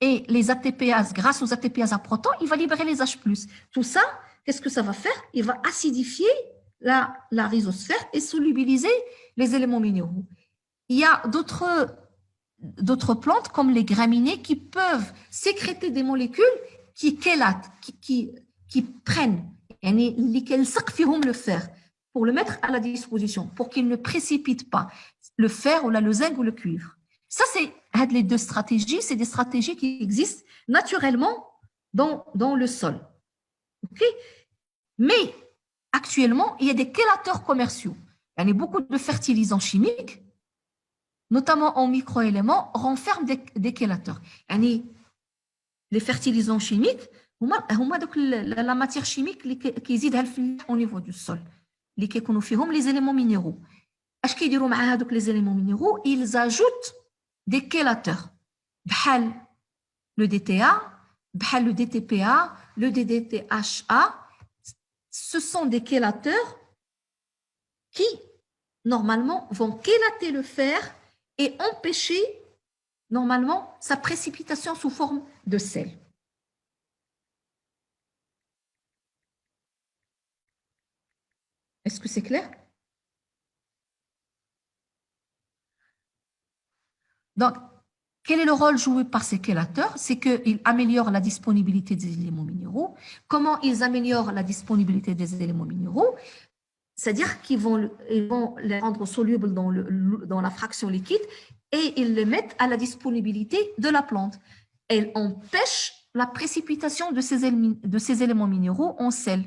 Et les ATPases, grâce aux ATPases à protons, il va libérer les H+. Tout ça, qu'est-ce que ça va faire? Il va acidifier la rhizosphère et solubiliser les éléments minéraux. Il y a d'autres plantes, comme les graminées, qui peuvent sécréter des molécules qui chélatent, qui prennent, lesquelles s'acfiront le fer, pour le mettre à la disposition, pour qu'il ne précipite pas le fer ou le zinc ou le cuivre. Ça, c'est les deux stratégies, c'est des stratégies qui existent naturellement dans le sol. Okay? Mais actuellement, il y a des chélateurs commerciaux. Il y a beaucoup de fertilisants chimiques, notamment en microéléments, renferment des chélateurs. Les fertilisants chimiques, la matière chimique qui يزيدها au niveau du sol, اللي كيكونوا فيهم les éléments minéraux. اش كيديروا مع هذوك les éléments minéraux? Ils ajoutent des chélateurs, بحال le DTA, بحال le DTPA, le DDTHA. Ce sont des chélateurs qui, normalement, vont chélater le fer et empêcher, normalement, sa précipitation sous forme de sel. Est-ce que c'est clair? Donc, quel est le rôle joué par ces chélateurs? C'est qu'ils améliorent la disponibilité des éléments minéraux. Comment ils améliorent la disponibilité des éléments minéraux? C'est-à-dire qu'ils vont les rendre solubles dans la fraction liquide et ils les mettent à la disponibilité de la plante. Elles empêchent la précipitation de ces éléments minéraux en sel.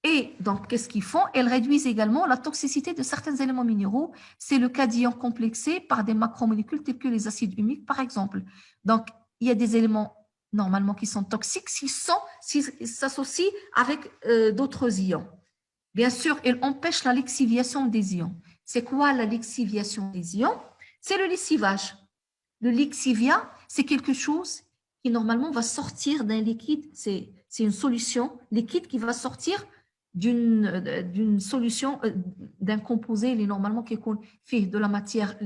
Et donc, qu'est-ce qu'ils font? Elles réduisent également la toxicité de certains éléments minéraux. C'est le cas d'ions complexés par des macromolécules tels que les acides humiques, par exemple. Donc, il y a des éléments normalement qui sont toxiques s'ils s'associent avec d'autres ions. Bien sûr, elles empêchent la lixiviation des ions. C'est quoi la lixiviation des ions? C'est le lessivage. Le lexivia, c'est quelque chose qui normalement va sortir d'un liquide. C'est une solution liquide qui va sortir d'une solution, d'un composé normalement qui est fait de la matière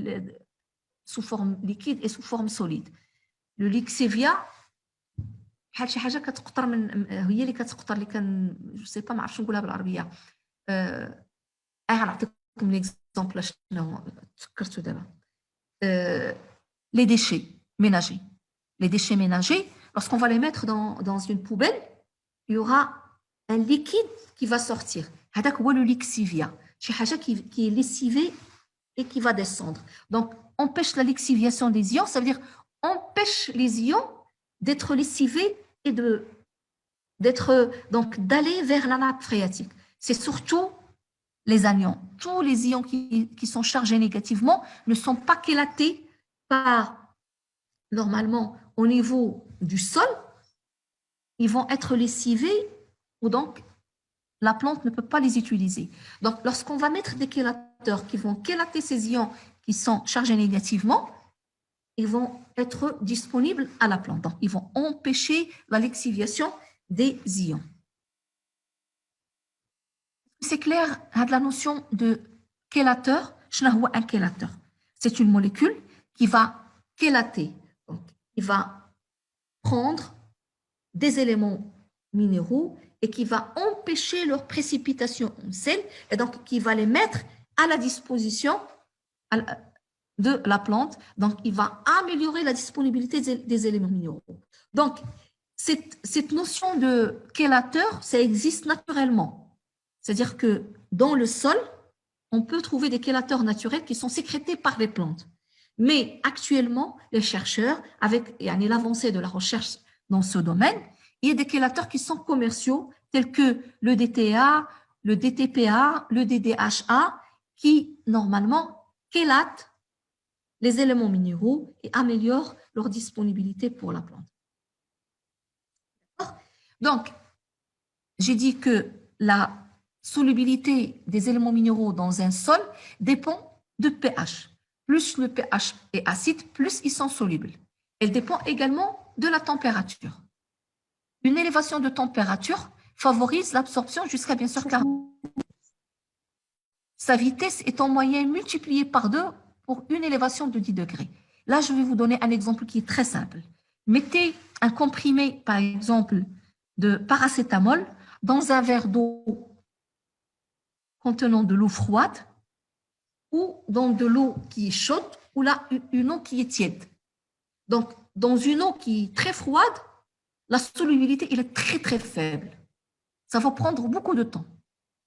sous forme liquide et sous forme solide. Le lexivia, بحال شي حاجه كتقطر من هي اللي كتقطر اللي كان جو سي با ما عرفتش نقولها بالعربيه. غنعطيكم ليكزامبل شنو تفكرتو دابا. Les déchets ménagers. Les déchets ménagers, lorsqu'on va les mettre dans une poubelle, il y aura un liquide qui va sortir. هذاك هو le lexivia. شي حاجه qui est lessivée et qui va descendre. Donc, empêche la lixiviation des ions, ça veut dire empêche les ions d'être lessivés et d'aller vers la nappe phréatique. C'est surtout les anions. Tous les ions qui sont chargés négativement ne sont pas chélatés par, normalement, au niveau du sol. Ils vont être lessivés ou donc la plante ne peut pas les utiliser. Donc, lorsqu'on va mettre des chélateurs qui vont chélater ces ions qui sont chargés négativement, ils vont être disponibles à la plante. Donc, ils vont empêcher la lixiviation des ions. C'est clair, la notion de chélateur, un chélateur. C'est une molécule qui va chélater. Donc, il va prendre des éléments minéraux et qui va empêcher leur précipitation en sel et donc qui va les mettre à la disposition de la plante. Donc, il va améliorer la disponibilité des éléments minéraux. Donc, cette notion de chélateur, ça existe naturellement. C'est-à-dire que dans le sol, on peut trouver des chélateurs naturels qui sont sécrétés par les plantes. Mais actuellement, les chercheurs, avec l'avancée de la recherche dans ce domaine, il y a des chélateurs qui sont commerciaux, tels que le DTA, le DTPA, le DDHA, qui normalement chélatent les éléments minéraux et améliorent leur disponibilité pour la plante. Donc, j'ai dit que la solubilité des éléments minéraux dans un sol dépend de pH. Plus le pH est acide, plus ils sont solubles. Elle dépend également de la température. Une élévation de température favorise l'absorption jusqu'à bien sûr 40. Sa vitesse est en moyenne multipliée par 2 pour une élévation de 10 degrés. Là, je vais vous donner un exemple qui est très simple. Mettez un comprimé, par exemple, de paracétamol dans un verre d'eau contenant de l'eau froide ou dans de l'eau qui est chaude ou là, une eau qui est tiède. Donc, dans une eau qui est très froide, la solubilité elle est très, très faible. Ça va prendre beaucoup de temps.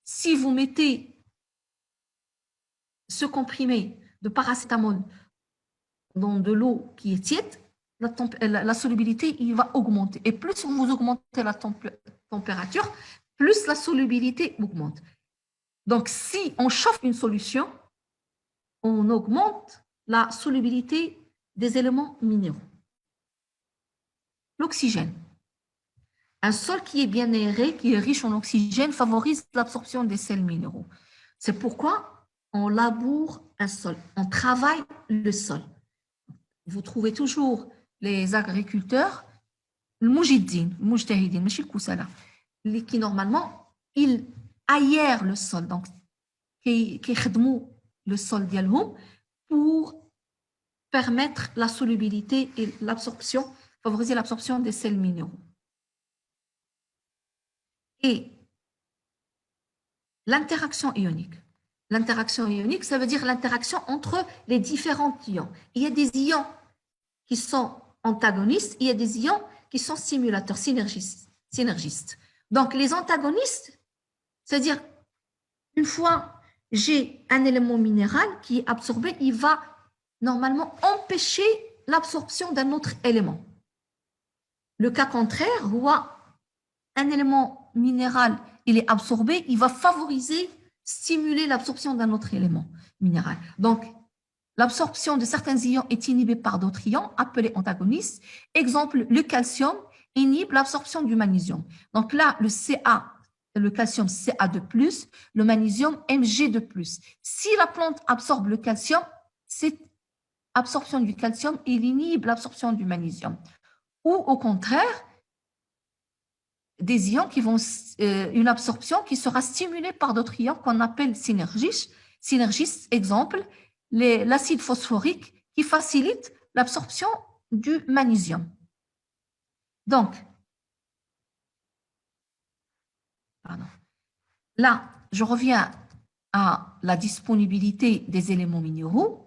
Si vous mettez ce comprimé de paracétamol dans de l'eau qui est tiède, la solubilité il va augmenter. Et plus vous augmentez la température, plus la solubilité augmente. Donc, si on chauffe une solution, on augmente la solubilité des éléments minéraux. L'oxygène. Un sol qui est bien aéré, qui est riche en oxygène, favorise l'absorption des sels minéraux. C'est pourquoi on laboure un sol, on travaille le sol. Vous trouvez toujours les agriculteurs, le mujtahidin, qui normalement, ils aèrent le sol, donc qui khadmou le sol dialhom pour permettre la solubilité et l'absorption, favoriser l'absorption des sels minéraux. Et l'interaction ionique. L'interaction ionique, ça veut dire l'interaction entre les différents ions. Il y a des ions qui sont antagonistes, il y a des ions qui sont stimulateurs, synergistes. Donc, les antagonistes, c'est-à-dire, une fois j'ai un élément minéral qui est absorbé, il va normalement empêcher l'absorption d'un autre élément. Le cas contraire, où un élément minéral il est absorbé, il va favoriser, stimuler l'absorption d'un autre élément minéral. Donc, l'absorption de certains ions est inhibée par d'autres ions, appelés antagonistes. Exemple, le calcium inhibe l'absorption du magnésium. Donc là, le calcium Ca2+, le magnésium Mg2+. Si la plante absorbe le calcium, cette absorption du calcium, il inhibe l'absorption du magnésium. Ou au contraire, des ions qui vont, une absorption qui sera stimulée par d'autres ions qu'on appelle synergistes. Exemple, l'acide phosphorique qui facilite l'absorption du magnésium. Donc, là, je reviens à la disponibilité des éléments minéraux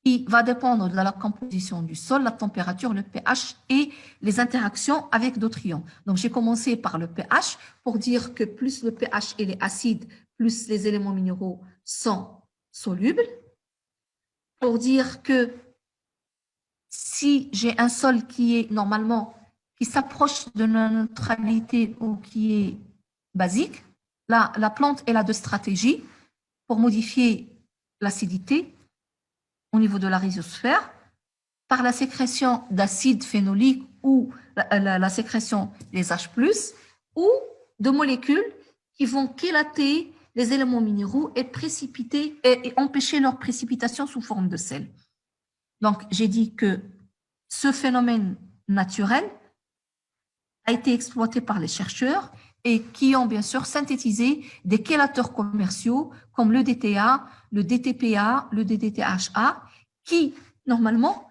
qui va dépendre de la composition du sol, la température, le pH et les interactions avec d'autres ions. Donc, j'ai commencé par le pH pour dire que plus le pH il est acide, plus les éléments minéraux sont solubles. Pour dire que si j'ai un sol qui est normalement, qui s'approche de la neutralité ou qui est basique, la plante elle a deux stratégies pour modifier l'acidité au niveau de la rhizosphère, par la sécrétion d'acide phénolique ou la sécrétion des H+, ou de molécules qui vont chélater les éléments minéraux et précipiter et empêcher leur précipitation sous forme de sel. Donc, j'ai dit que ce phénomène naturel a été exploité par les chercheurs et qui ont bien sûr synthétisé des chélateurs commerciaux comme le DTA, le DTPA, le DDTHA, qui, normalement,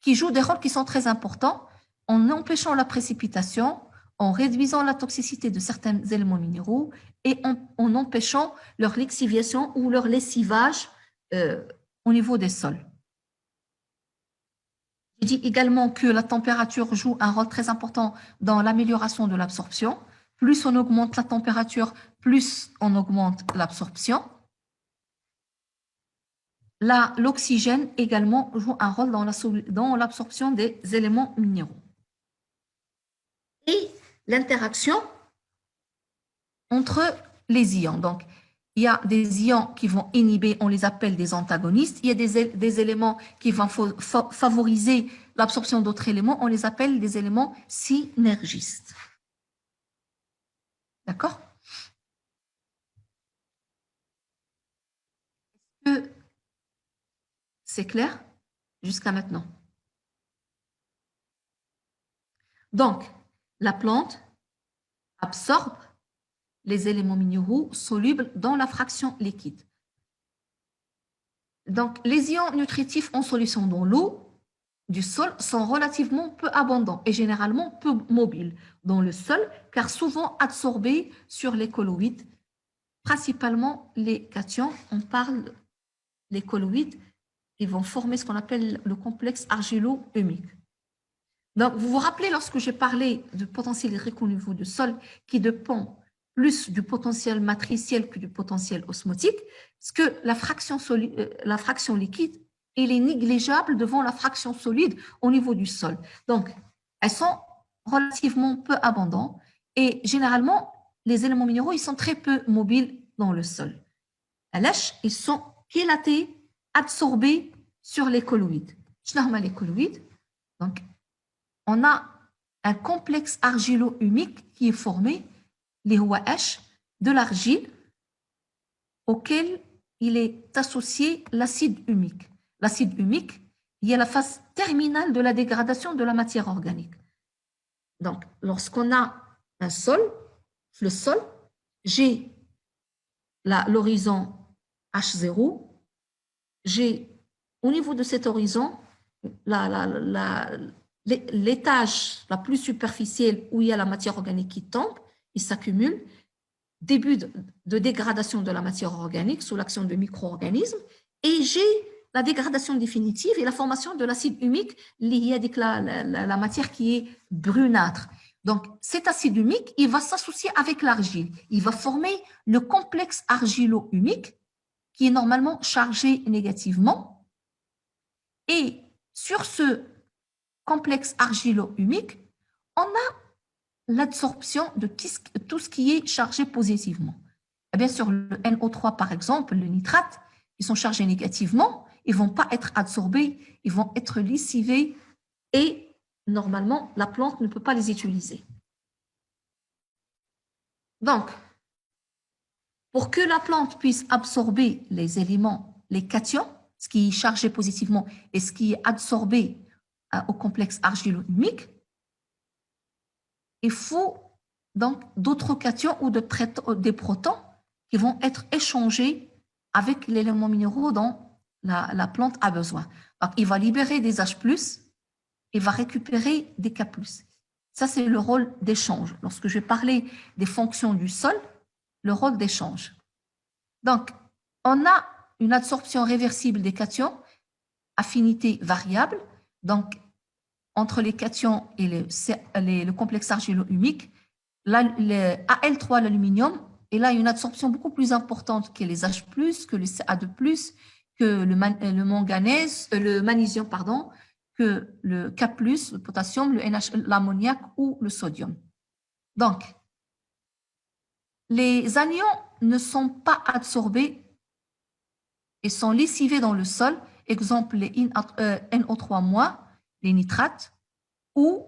qui jouent des rôles qui sont très importants en empêchant la précipitation, en réduisant la toxicité de certains éléments minéraux et en empêchant leur lixiviation ou leur lessivage au niveau des sols. Je dis également que la température joue un rôle très important dans l'amélioration de l'absorption. Plus on augmente la température, plus on augmente l'absorption. L'oxygène également joue un rôle dans l'absorption des éléments minéraux. Et l'interaction entre les ions. Donc, il y a des ions qui vont inhiber, on les appelle des antagonistes. Il y a des éléments qui vont favoriser l'absorption d'autres éléments, on les appelle des éléments synergistes. D'accord? Est-ce que c'est clair jusqu'à maintenant? Donc, la plante absorbe les éléments minéraux solubles dans la fraction liquide. Donc, les ions nutritifs en solution dans l'eau du sol sont relativement peu abondants et généralement peu mobiles dans le sol, car souvent absorbés sur les colloïdes, principalement les cations. On parle des colloïdes qui vont former ce qu'on appelle le complexe argilo-humique. Donc, vous vous rappelez, lorsque j'ai parlé du potentiel hydrique au niveau du sol, qui dépend plus du potentiel matriciel que du potentiel osmotique, parce que la fraction liquide, elle est négligeable devant la fraction solide au niveau du sol. Donc, elles sont relativement peu abondantes et généralement, les éléments minéraux, ils sont très peu mobiles dans le sol. À l'âge, ils sont chélatés, absorbés sur les colloïdes. Les colloïdes, donc, on a un complexe argilo-humique qui est formé, les OH, de l'argile auquel il est associé l'acide humique. L'acide humique, il y a la phase terminale de la dégradation de la matière organique. Donc, lorsqu'on a un sol, le sol, j'ai l'horizon H0, j'ai au niveau de cet horizon l'étage la plus superficielle où il y a la matière organique qui tombe, il s'accumule, début de dégradation de la matière organique sous l'action de micro-organismes, et j'ai la dégradation définitive et la formation de l'acide humique lié avec la matière qui est brunâtre. Donc, cet acide humique, il va s'associer avec l'argile. Il va former le complexe argilo-humique qui est normalement chargé négativement. Et sur ce complexe argilo-humique, on a l'absorption de tout ce qui est chargé positivement. Et bien sûr, le NO3, par exemple, le nitrate, ils sont chargés négativement, ils ne vont pas être absorbés, ils vont être lessivés et normalement, la plante ne peut pas les utiliser. Donc, pour que la plante puisse absorber les éléments, les cations, ce qui est chargé positivement et ce qui est absorbé au complexe argilo-humique, il faut donc d'autres cations ou des protons qui vont être échangés avec l'élément minéraux dont la plante a besoin. Donc, il va libérer des H+, il va récupérer des K+. Ça, c'est le rôle d'échange. Lorsque je vais parler des fonctions du sol, le rôle d'échange. Donc, on a une absorption réversible des cations, affinité variable, donc entre les cations et le complexe argilo-humique, le Al3, l'aluminium, et là, il y a une absorption beaucoup plus importante que les H+, que les Ca2+, que le manganèse, le magnésium, pardon, que le K+, le potassium, le NH, l'ammoniac ou le sodium. Donc, les anions ne sont pas absorbés et sont lessivés dans le sol, exemple les NO3-, les nitrates, ou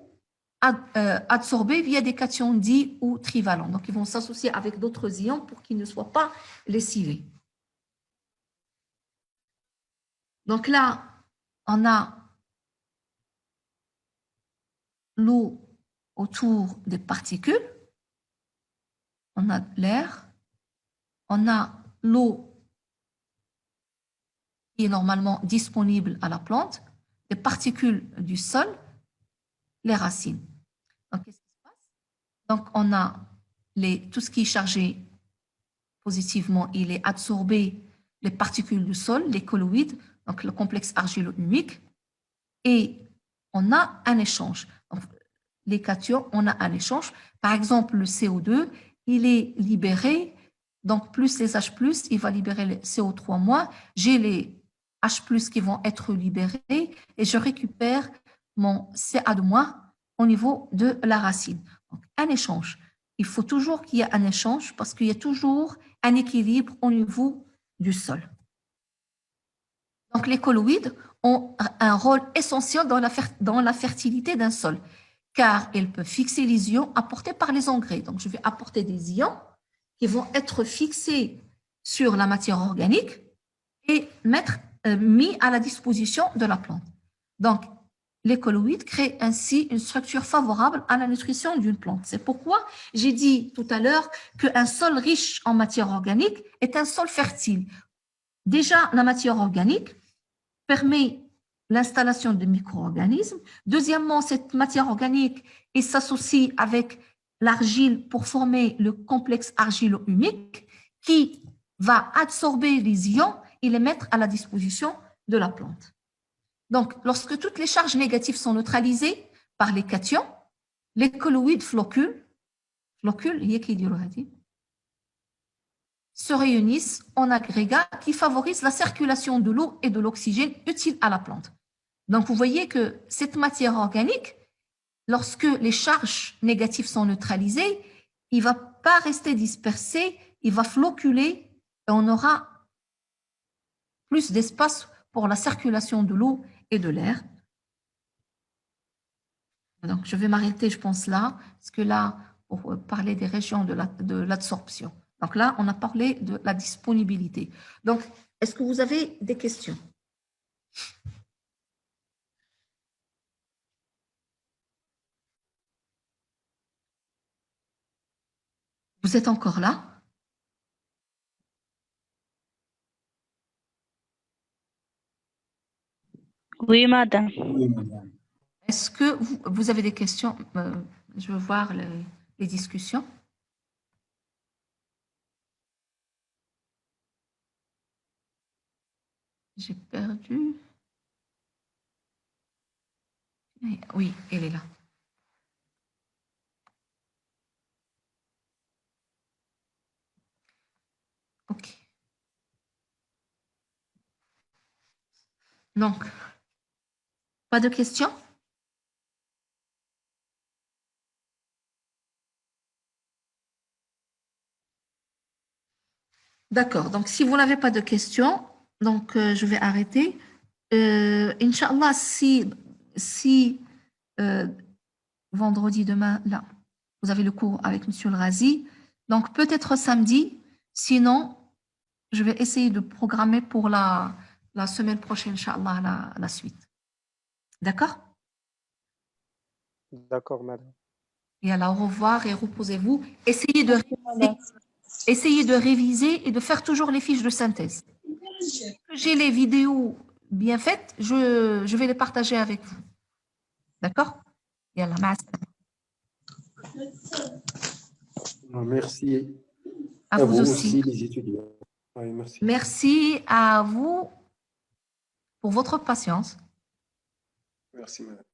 absorbés via des cations di ou trivalents. Donc, ils vont s'associer avec d'autres ions pour qu'ils ne soient pas lessivés. Donc là, on a l'eau autour des particules, on a l'air, on a l'eau qui est normalement disponible à la plante, les particules du sol, les racines. Donc, qu'est-ce qui se passe? Donc, on a tout ce qui est chargé positivement, il est absorbé, les particules du sol, les colloïdes, donc le complexe argilo-humique, et on a un échange. Donc, les cations, on a un échange. Par exemple, le CO2, il est libéré, donc plus les H+, il va libérer les CO3-. J'ai les H+, qui vont être libérés et je récupère mon Ca2- au niveau de la racine. Donc, un échange. Il faut toujours qu'il y ait un échange parce qu'il y a toujours un équilibre au niveau du sol. Donc, les colloïdes ont un rôle essentiel dans la fertilité d'un sol, car ils peuvent fixer les ions apportés par les engrais. Donc, je vais apporter des ions qui vont être fixés sur la matière organique et mis à la disposition de la plante. Donc, les colloïdes créent ainsi une structure favorable à la nutrition d'une plante. C'est pourquoi j'ai dit tout à l'heure qu'un sol riche en matière organique est un sol fertile. Déjà, la matière organique permet l'installation de micro-organismes. Deuxièmement, cette matière organique s'associe avec l'argile pour former le complexe argilo-humique qui va absorber les ions et les mettre à la disposition de la plante. Donc, lorsque toutes les charges négatives sont neutralisées par les cations, les colloïdes flocules se réunissent en agrégats qui favorisent la circulation de l'eau et de l'oxygène utiles à la plante. Donc, vous voyez que cette matière organique, lorsque les charges négatives sont neutralisées, il ne va pas rester dispersé, il va floculer et on aura plus d'espace pour la circulation de l'eau et de l'air. Donc, je vais m'arrêter, je pense, là, parce que là, pour parler des régions de l'absorption. Donc là, on a parlé de la disponibilité. Donc, est-ce que vous avez des questions? Vous êtes encore là? Oui, madame. Est-ce que vous avez des questions? Je veux voir les discussions. J'ai perdu. Oui, elle est là. OK. Donc, pas de questions? D'accord. Donc, si vous n'avez pas de questions, donc je vais arrêter. Inch'Allah, si vendredi demain, là, vous avez le cours avec Monsieur le Razi, donc peut-être samedi, sinon, je vais essayer de programmer pour la semaine prochaine, Inch'Allah, la suite. D'accord? D'accord, madame. Et alors, au revoir et reposez-vous. Essayez de réviser et de faire toujours les fiches de synthèse. J'ai les vidéos bien faites, je vais les partager avec vous. D'accord? Yallah, merci. À vous aussi, les étudiants. Oui, merci. Merci à vous pour votre patience. Merci, madame.